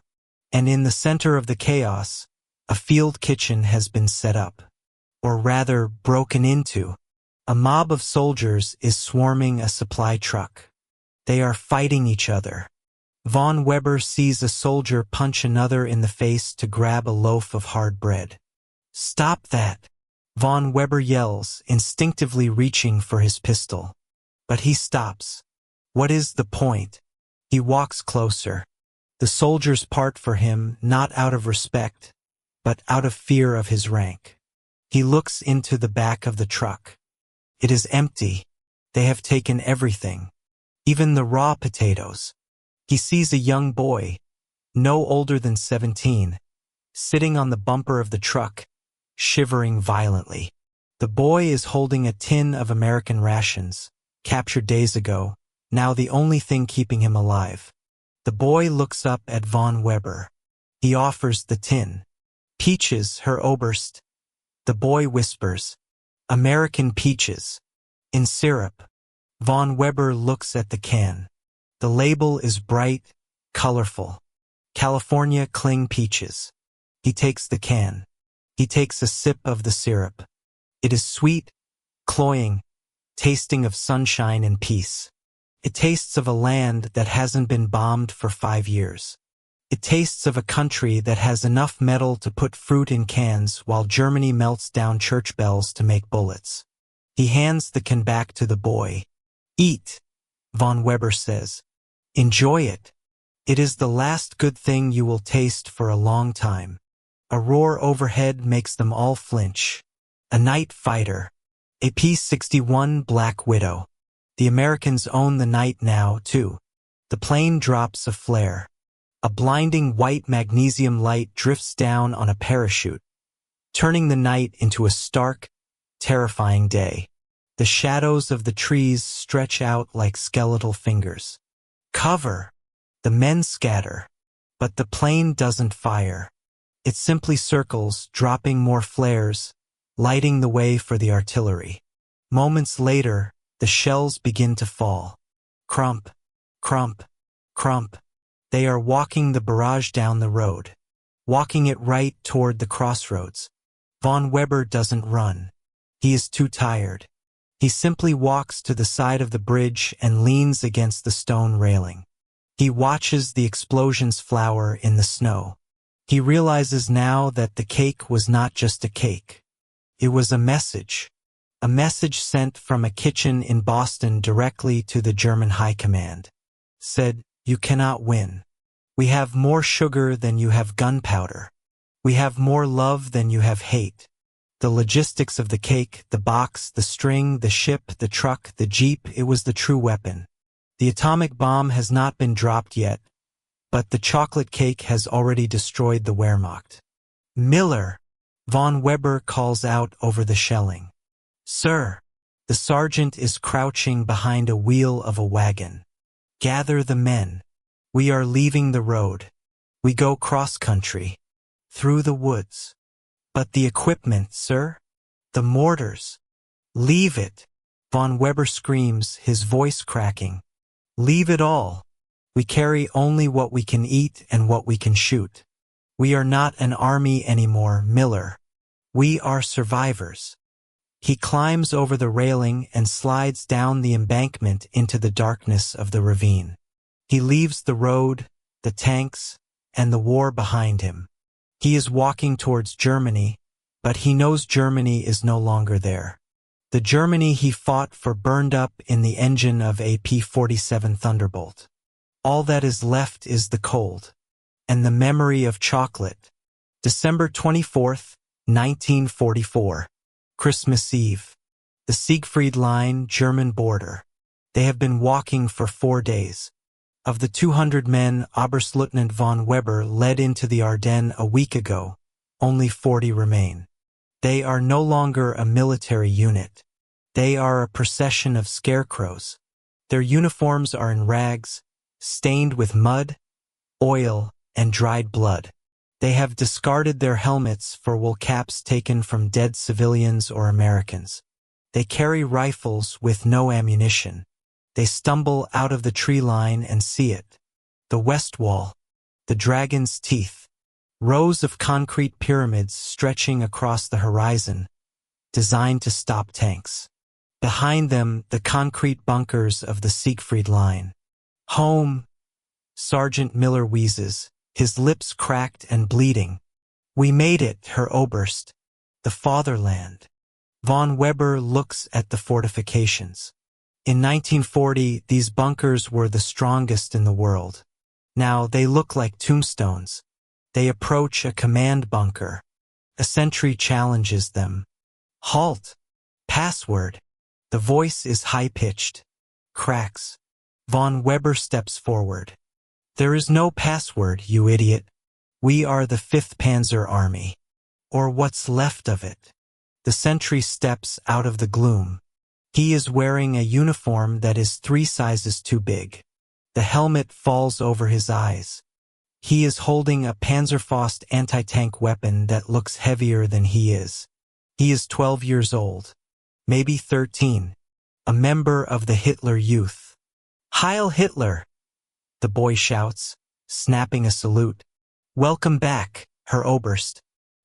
And in the center of the chaos, a field kitchen has been set up. Or rather, broken into. A mob of soldiers is swarming a supply truck. They are fighting each other. Von Weber sees a soldier punch another in the face to grab a loaf of hard bread. Stop that! Von Weber yells, instinctively reaching for his pistol. But he stops. What is the point? He walks closer. The soldiers part for him, not out of respect, but out of fear of his rank. He looks into the back of the truck. It is empty. They have taken everything, even the raw potatoes. He sees a young boy, no older than 17, sitting on the bumper of the truck, shivering violently. The boy is holding a tin of American rations, captured days ago, now the only thing keeping him alive. The boy looks up at Von Weber. He offers the tin. Peaches, Herr Oberst. The boy whispers. American peaches. In syrup. Von Weber looks at the can. The label is bright, colorful. California cling peaches. He takes the can. He takes a sip of the syrup. It is sweet, cloying, tasting of sunshine and peace. It tastes of a land that hasn't been bombed for 5 years. It tastes of a country that has enough metal to put fruit in cans while Germany melts down church bells to make bullets. He hands the can back to the boy. Eat, Von Weber says. Enjoy it. It is the last good thing you will taste for a long time. A roar overhead makes them all flinch. A night fighter. A P-61 Black Widow. The Americans own the night now, too. The plane drops a flare. A blinding white magnesium light drifts down on a parachute, turning the night into a stark, terrifying day. The shadows of the trees stretch out like skeletal fingers. Cover! The men scatter. But the plane doesn't fire. It simply circles, dropping more flares, lighting the way for the artillery. Moments later, the shells begin to fall. Crump, crump, crump. They are walking the barrage down the road, walking it right toward the crossroads. Von Weber doesn't run. He is too tired. He simply walks to the side of the bridge and leans against the stone railing. He watches the explosions flower in the snow. He realizes now that the cake was not just a cake. It was a message sent from a kitchen in Boston directly to the German High Command. Said, "You cannot win. We have more sugar than you have gunpowder. We have more love than you have hate." The logistics of the cake, the box, the string, the ship, the truck, the jeep, it was the true weapon. The atomic bomb has not been dropped yet, but the chocolate cake has already destroyed the Wehrmacht. "Miller!" Von Weber calls out over the shelling. "Sir!" The sergeant is crouching behind a wheel of a wagon. "Gather the men. We are leaving the road. We go cross-country. Through the woods." "But the equipment, sir? The mortars?" "Leave it!" Von Weber screams, his voice cracking. "Leave it all. We carry only what we can eat and what we can shoot. We are not an army anymore, Miller. We are survivors." He climbs over the railing and slides down the embankment into the darkness of the ravine. He leaves the road, the tanks, and the war behind him. He is walking towards Germany, but he knows Germany is no longer there. The Germany he fought for burned up in the engine of a P-47 Thunderbolt. All that is left is the cold, and the memory of chocolate. December 24th, 1944. Christmas Eve. The Siegfried Line, German border. They have been walking for 4 days. Of the 200 men Oberstleutnant Von Weber led into the Ardennes a week ago, only 40 remain. They are no longer a military unit. They are a procession of scarecrows. Their uniforms are in rags, stained with mud, oil, and dried blood. They have discarded their helmets for wool caps taken from dead civilians or Americans. They carry rifles with no ammunition. They stumble out of the tree line and see it. The west wall, the dragon's teeth, rows of concrete pyramids stretching across the horizon, designed to stop tanks. Behind them, the concrete bunkers of the Siegfried Line. "Home," Sergeant Miller wheezes, his lips cracked and bleeding. "We made it, Herr Oberst. The fatherland." Von Weber looks at the fortifications. In 1940, these bunkers were the strongest in the world. Now they look like tombstones. They approach a command bunker. A sentry challenges them. "Halt! Password!" The voice is high-pitched. Cracks. Von Weber steps forward. "There is no password, you idiot. We are the 5th Panzer Army. Or what's left of it." The sentry steps out of the gloom. He is wearing a uniform that is 3 sizes too big. The helmet falls over his eyes. He is holding a Panzerfaust anti-tank weapon that looks heavier than he is. He is 12 years old, maybe 13, a member of the Hitler Youth. "Heil Hitler!" the boy shouts, snapping a salute. "Welcome back, Herr Oberst.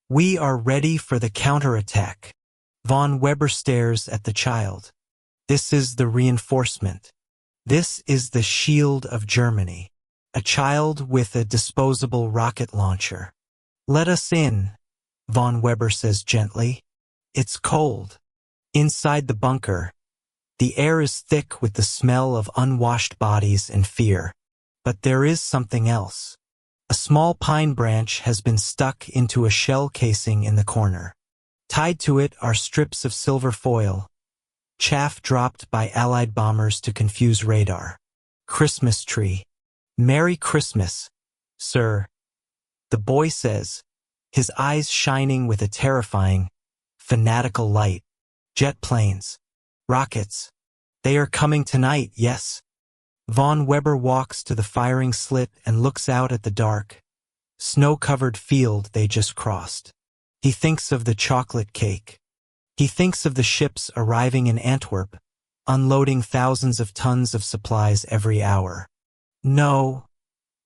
We are ready for the counterattack." Von Weber stares at the child. This is the reinforcement. This is the shield of Germany. A child with a disposable rocket launcher. "Let us in," Von Weber says gently. It's cold. Inside the bunker, the air is thick with the smell of unwashed bodies and fear. But there is something else. A small pine branch has been stuck into a shell casing in the corner. Tied to it are strips of silver foil, chaff dropped by Allied bombers to confuse radar. Christmas tree. Merry Christmas, sir, the boy says, his eyes shining with a terrifying, fanatical light. Jet planes. Rockets. They are coming tonight, yes. Von Weber walks to the firing slit and looks out at the dark, snow-covered field they just crossed. He thinks of the chocolate cake. He thinks of the ships arriving in Antwerp, unloading thousands of tons of supplies every hour. No,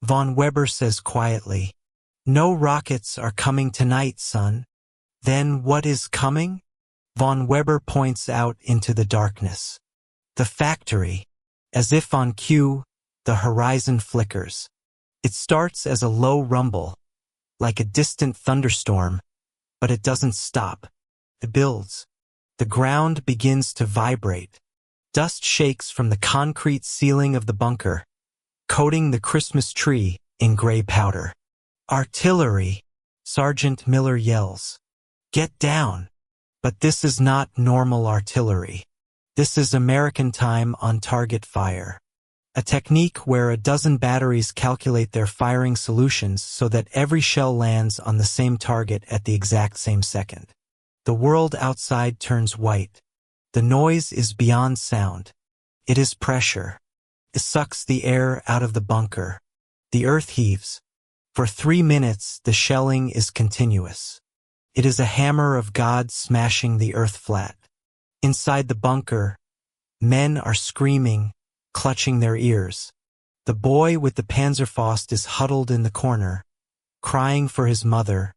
Von Weber says quietly. No rockets are coming tonight, son. Then what is coming? Von Weber points out into the darkness. The factory. As if on cue, the horizon flickers. It starts as a low rumble, like a distant thunderstorm, but it doesn't stop. It builds. The ground begins to vibrate. Dust shakes from the concrete ceiling of the bunker, coating the Christmas tree in gray powder. Artillery, Sergeant Miller yells. Get down. But this is not normal artillery. This is American time on target fire. A technique where a dozen batteries calculate their firing solutions so that every shell lands on the same target at the exact same second. The world outside turns white. The noise is beyond sound. It is pressure. It sucks the air out of the bunker. The earth heaves. For 3 minutes, the shelling is continuous. It is a hammer of God smashing the earth flat. Inside the bunker, men are screaming, clutching their ears. The boy with the Panzerfaust is huddled in the corner, crying for his mother,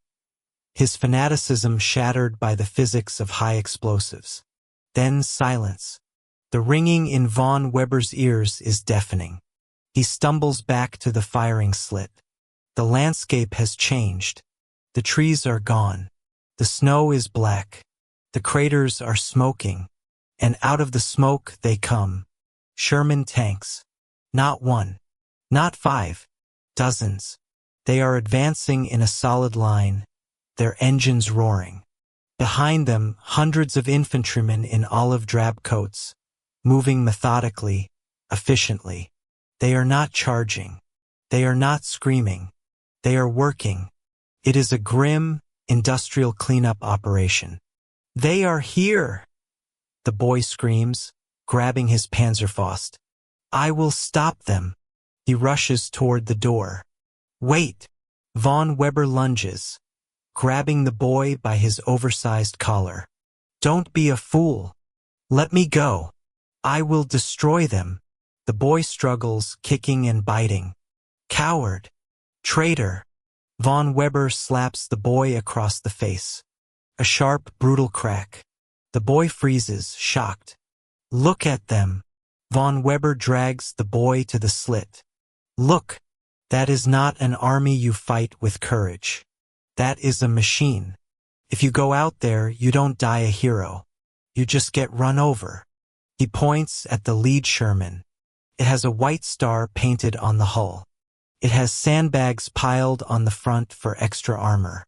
his fanaticism shattered by the physics of high explosives. Then silence. The ringing in Von Weber's ears is deafening. He stumbles back to the firing slit. The landscape has changed. The trees are gone. The snow is black. The craters are smoking, and out of the smoke they come. Sherman tanks. Not one. Not 5. Dozens. They are advancing in a solid line, their engines roaring. Behind them, hundreds of infantrymen in olive drab coats, moving methodically, efficiently. They are not charging. They are not screaming. They are working. It is a grim, industrial cleanup operation. They are here, the boy screams, grabbing his Panzerfaust. I will stop them. He rushes toward the door. Wait! Von Weber lunges, grabbing the boy by his oversized collar. Don't be a fool. Let me go. I will destroy them. The boy struggles, kicking and biting. Coward! Traitor! Von Weber slaps the boy across the face. A sharp, brutal crack. The boy freezes, shocked. Look at them. Von Weber drags the boy to the slit. Look, that is not an army you fight with courage. That is a machine. If you go out there, you don't die a hero. You just get run over. He points at the lead Sherman. It has a white star painted on the hull. It has sandbags piled on the front for extra armor.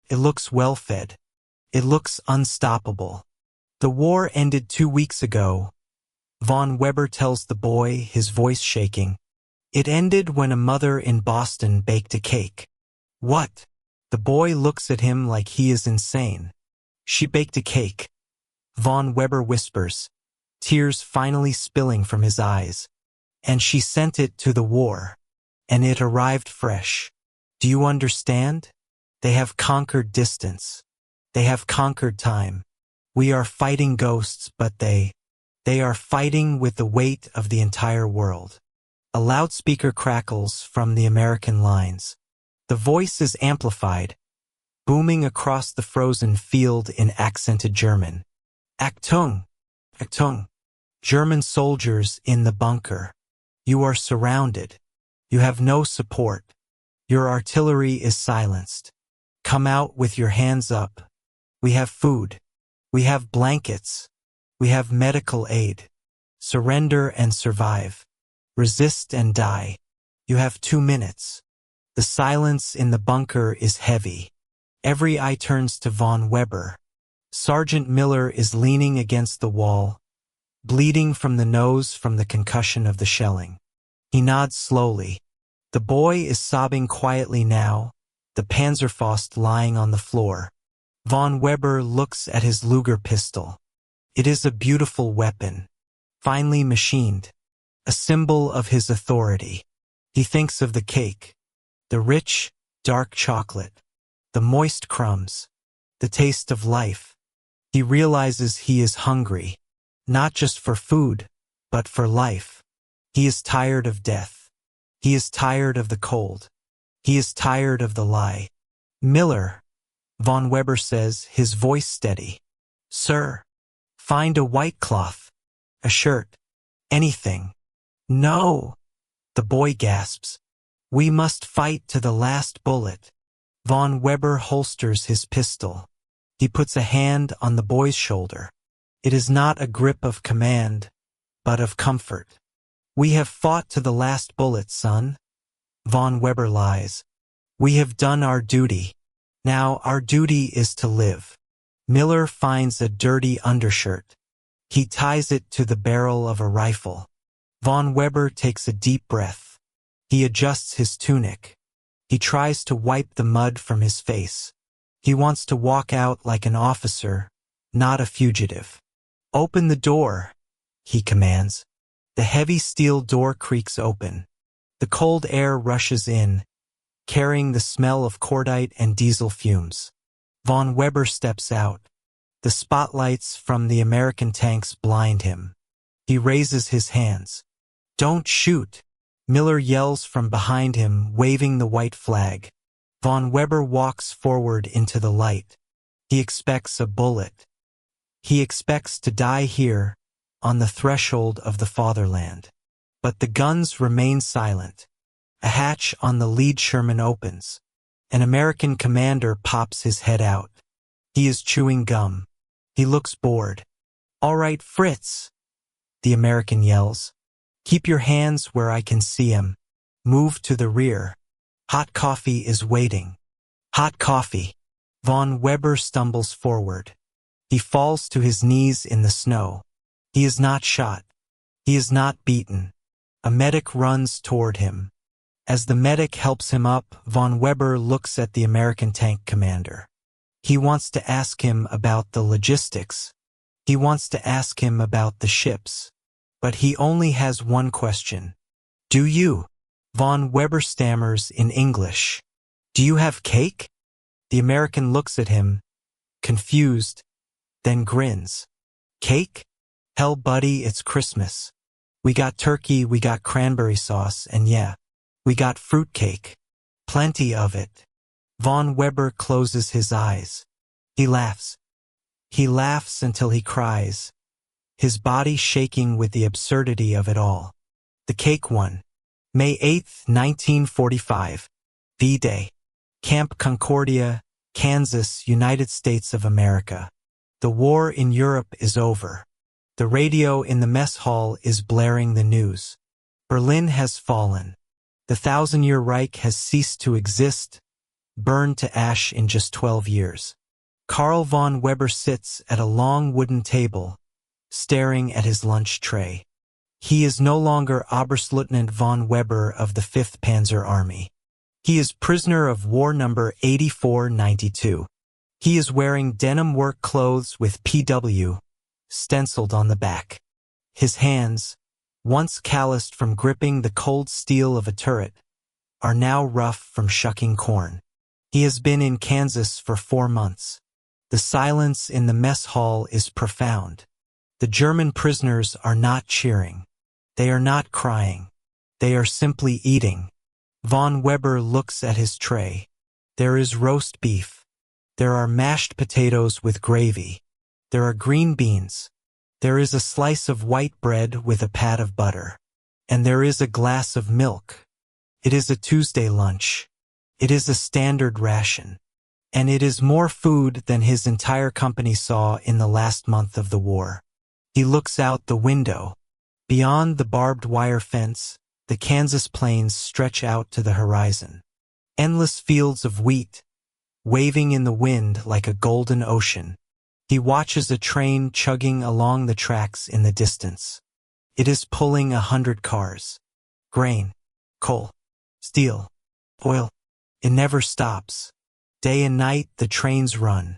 It looks well-fed. It looks unstoppable. The war ended 2 weeks ago. Von Weber tells the boy, his voice shaking. It ended when a mother in Boston baked a cake. What? The boy looks at him like he is insane. She baked a cake. Von Weber whispers, tears finally spilling from his eyes. And she sent it to the war. And it arrived fresh. Do you understand? They have conquered distance. They have conquered time. We are fighting ghosts, but they are fighting with the weight of the entire world. A loudspeaker crackles from the American lines. The voice is amplified, booming across the frozen field in accented German. Achtung! Achtung! German soldiers in the bunker. You are surrounded. You have no support. Your artillery is silenced. Come out with your hands up. We have food. We have blankets. We have medical aid. Surrender and survive. Resist and die. You have 2 minutes. The silence in the bunker is heavy. Every eye turns to Von Weber. Sergeant Miller is leaning against the wall, bleeding from the nose from the concussion of the shelling. He nods slowly. The boy is sobbing quietly now, the Panzerfaust lying on the floor. Von Weber looks at his Luger pistol. It is a beautiful weapon, finely machined, a symbol of his authority. He thinks of the cake, the rich, dark chocolate, the moist crumbs, the taste of life. He realizes he is hungry, not just for food, but for life. He is tired of death. He is tired of the cold. He is tired of the lie. Miller, Von Weber says, his voice steady. Sir, find a white cloth, a shirt, anything. No, the boy gasps. We must fight to the last bullet. Von Weber holsters his pistol. He puts a hand on the boy's shoulder. It is not a grip of command, but of comfort. We have fought to the last bullet, son. Von Weber lies. We have done our duty. Now our duty is to live. Miller finds a dirty undershirt. He ties it to the barrel of a rifle. Von Weber takes a deep breath. He adjusts his tunic. He tries to wipe the mud from his face. He wants to walk out like an officer, not a fugitive. Open the door, he commands. The heavy steel door creaks open. The cold air rushes in, carrying the smell of cordite and diesel fumes. Von Weber steps out. The spotlights from the American tanks blind him. He raises his hands. Don't shoot, Miller yells from behind him, waving the white flag. Von Weber walks forward into the light. He expects a bullet. He expects to die here, on the threshold of the fatherland. But the guns remain silent. A hatch on the lead Sherman opens. An American commander pops his head out. He is chewing gum. He looks bored. All right, Fritz, the American yells. Keep your hands where I can see 'em. Move to the rear. Hot coffee is waiting. Hot coffee. Von Weber stumbles forward. He falls to his knees in the snow. He is not shot. He is not beaten. A medic runs toward him. As the medic helps him up, Von Weber looks at the American tank commander. He wants to ask him about the logistics. He wants to ask him about the ships. But he only has one question. Do you? Von Weber stammers in English. Do you have cake? The American looks at him, confused, then grins. Cake? Hell, buddy, it's Christmas. We got turkey, we got cranberry sauce, and yeah, we got fruitcake. Plenty of it. Von Weber closes his eyes. He laughs. He laughs until he cries, his body shaking with the absurdity of it all. The cake won. May 8, 1945. V-Day. Camp Concordia, Kansas, United States of America. The war in Europe is over. The radio in the mess hall is blaring the news. Berlin has fallen. The 1,000-year Reich has ceased to exist, burned to ash in just 12 years. Karl von Weber sits at a long wooden table, staring at his lunch tray. He is no longer Oberstleutnant Von Weber of the 5th Panzer Army. He is prisoner of war number 8492. He is wearing denim work clothes with PW stenciled on the back. His hands, once calloused from gripping the cold steel of a turret, are now rough from shucking corn. He has been in Kansas for 4 months. The silence in the mess hall is profound. The German prisoners are not cheering. They are not crying. They are simply eating. Von Weber looks at his tray. There is roast beef. There are mashed potatoes with gravy. There are green beans. There is a slice of white bread with a pat of butter. And there is a glass of milk. It is a Tuesday lunch. It is a standard ration. And it is more food than his entire company saw in the last month of the war. He looks out the window. Beyond the barbed wire fence, The Kansas plains stretch out to the horizon. Endless fields of wheat, waving in the wind like a golden ocean. He watches a train chugging along the tracks in the distance. It is pulling 100 cars. Grain, coal, steel, oil. It never stops. Day and night the trains run.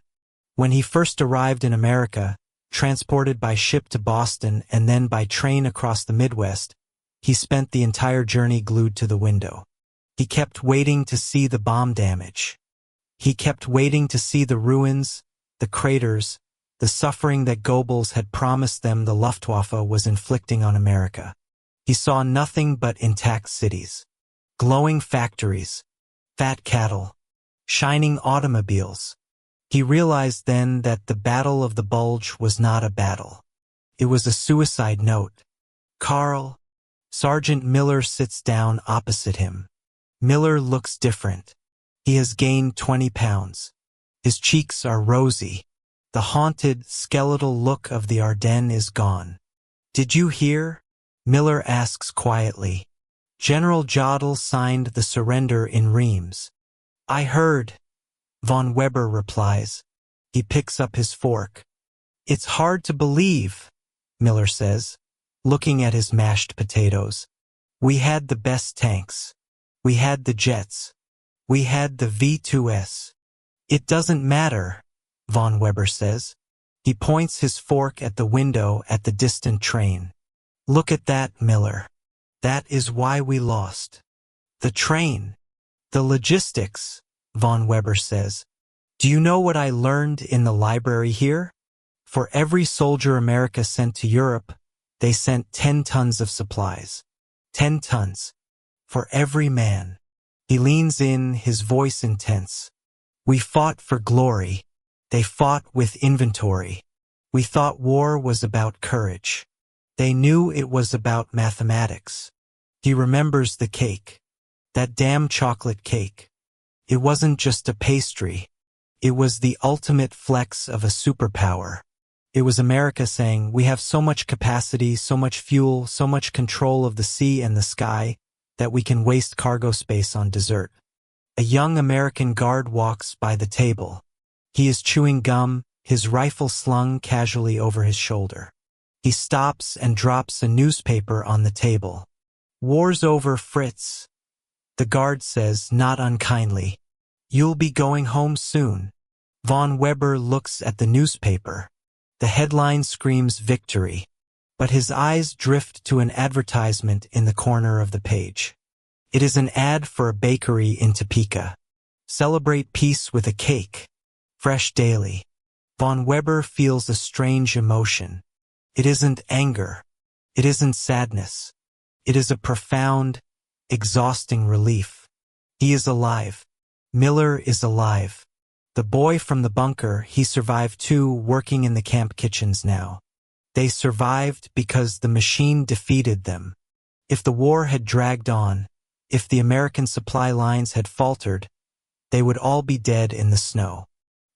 When he first arrived in America, transported by ship to Boston and then by train across the Midwest, he spent the entire journey glued to the window. He kept waiting to see the bomb damage. He kept waiting to see the ruins, the craters, the suffering that Goebbels had promised them the Luftwaffe was inflicting on America. He saw nothing but intact cities, glowing factories, fat cattle, shining automobiles. He realized then that the Battle of the Bulge was not a battle. It was a suicide note. Carl, Sergeant Miller sits down opposite him. Miller looks different. He has gained 20 pounds. His cheeks are rosy. The haunted, skeletal look of the Ardennes is gone. Did you hear? Miller asks quietly. General Jodl signed the surrender in Reims. I heard, Von Weber replies. He picks up his fork. It's hard to believe, Miller says, looking at his mashed potatoes. We had the best tanks. We had the jets. We had the V2S. It doesn't matter, Von Weber says. He points his fork at the window at the distant train. Look at that, Miller. That is why we lost. The train. The logistics, Von Weber says. Do you know what I learned in the library here? For every soldier America sent to Europe, they sent 10 tons of supplies. 10 tons. For every man. He leans in, his voice intense. We fought for glory. They fought with inventory. We thought war was about courage. They knew it was about mathematics. He remembers the cake. That damn chocolate cake. It wasn't just a pastry. It was the ultimate flex of a superpower. It was America saying, we have so much capacity, so much fuel, so much control of the sea and the sky, that we can waste cargo space on dessert. A young American guard walks by the table. He is chewing gum, his rifle slung casually over his shoulder. He stops and drops a newspaper on the table. War's over, Fritz. The guard says, not unkindly. You'll be going home soon. Von Weber looks at the newspaper. The headline screams victory, but his eyes drift to an advertisement in the corner of the page. It is an ad for a bakery in Topeka. Celebrate peace with a cake. Fresh daily. Von Weber feels a strange emotion. It isn't anger. It isn't sadness. It is a profound, exhausting relief. He is alive. Miller is alive. The boy from the bunker, he survived too, working in the camp kitchens now. They survived because the machine defeated them. If the war had dragged on, if the American supply lines had faltered, they would all be dead in the snow.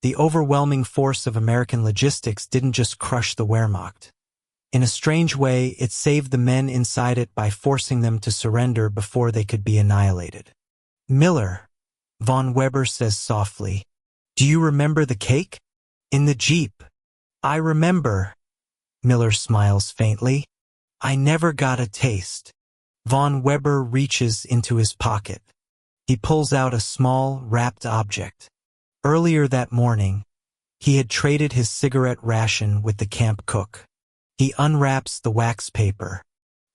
The overwhelming force of American logistics didn't just crush the Wehrmacht. In a strange way, it saved the men inside it by forcing them to surrender before they could be annihilated. Miller, Von Weber says softly, do you remember the cake? In the Jeep. I remember. Miller smiles faintly. I never got a taste. Von Weber reaches into his pocket. He pulls out a small, wrapped object. Earlier that morning, he had traded his cigarette ration with the camp cook. He unwraps the wax paper.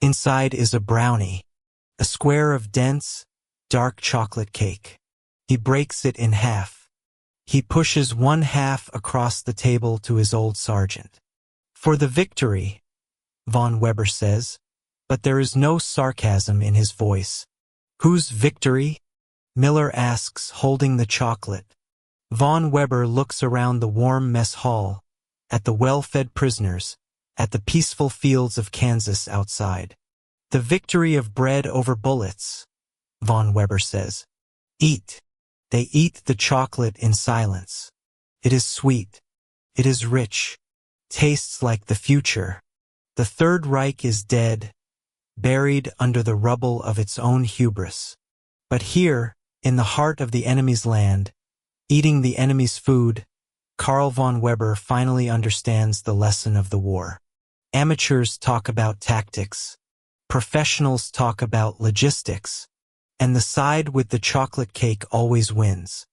Inside is a brownie, a square of dense, dark chocolate cake. He breaks it in half. He pushes one half across the table to his old sergeant. For the victory, Von Weber says, but there is no sarcasm in his voice. Whose victory? Miller asks, holding the chocolate. Von Weber looks around the warm mess hall, at the well-fed prisoners, at the peaceful fields of Kansas outside. The victory of bread over bullets, Von Weber says. Eat. They eat the chocolate in silence. It is sweet. It is rich. Tastes like the future. The Third Reich is dead. buried under the rubble of its own hubris. But here, in the heart of the enemy's land, eating the enemy's food, Karl von Weber finally understands the lesson of the war. Amateurs talk about tactics, professionals talk about logistics, and the side with the chocolate cake always wins.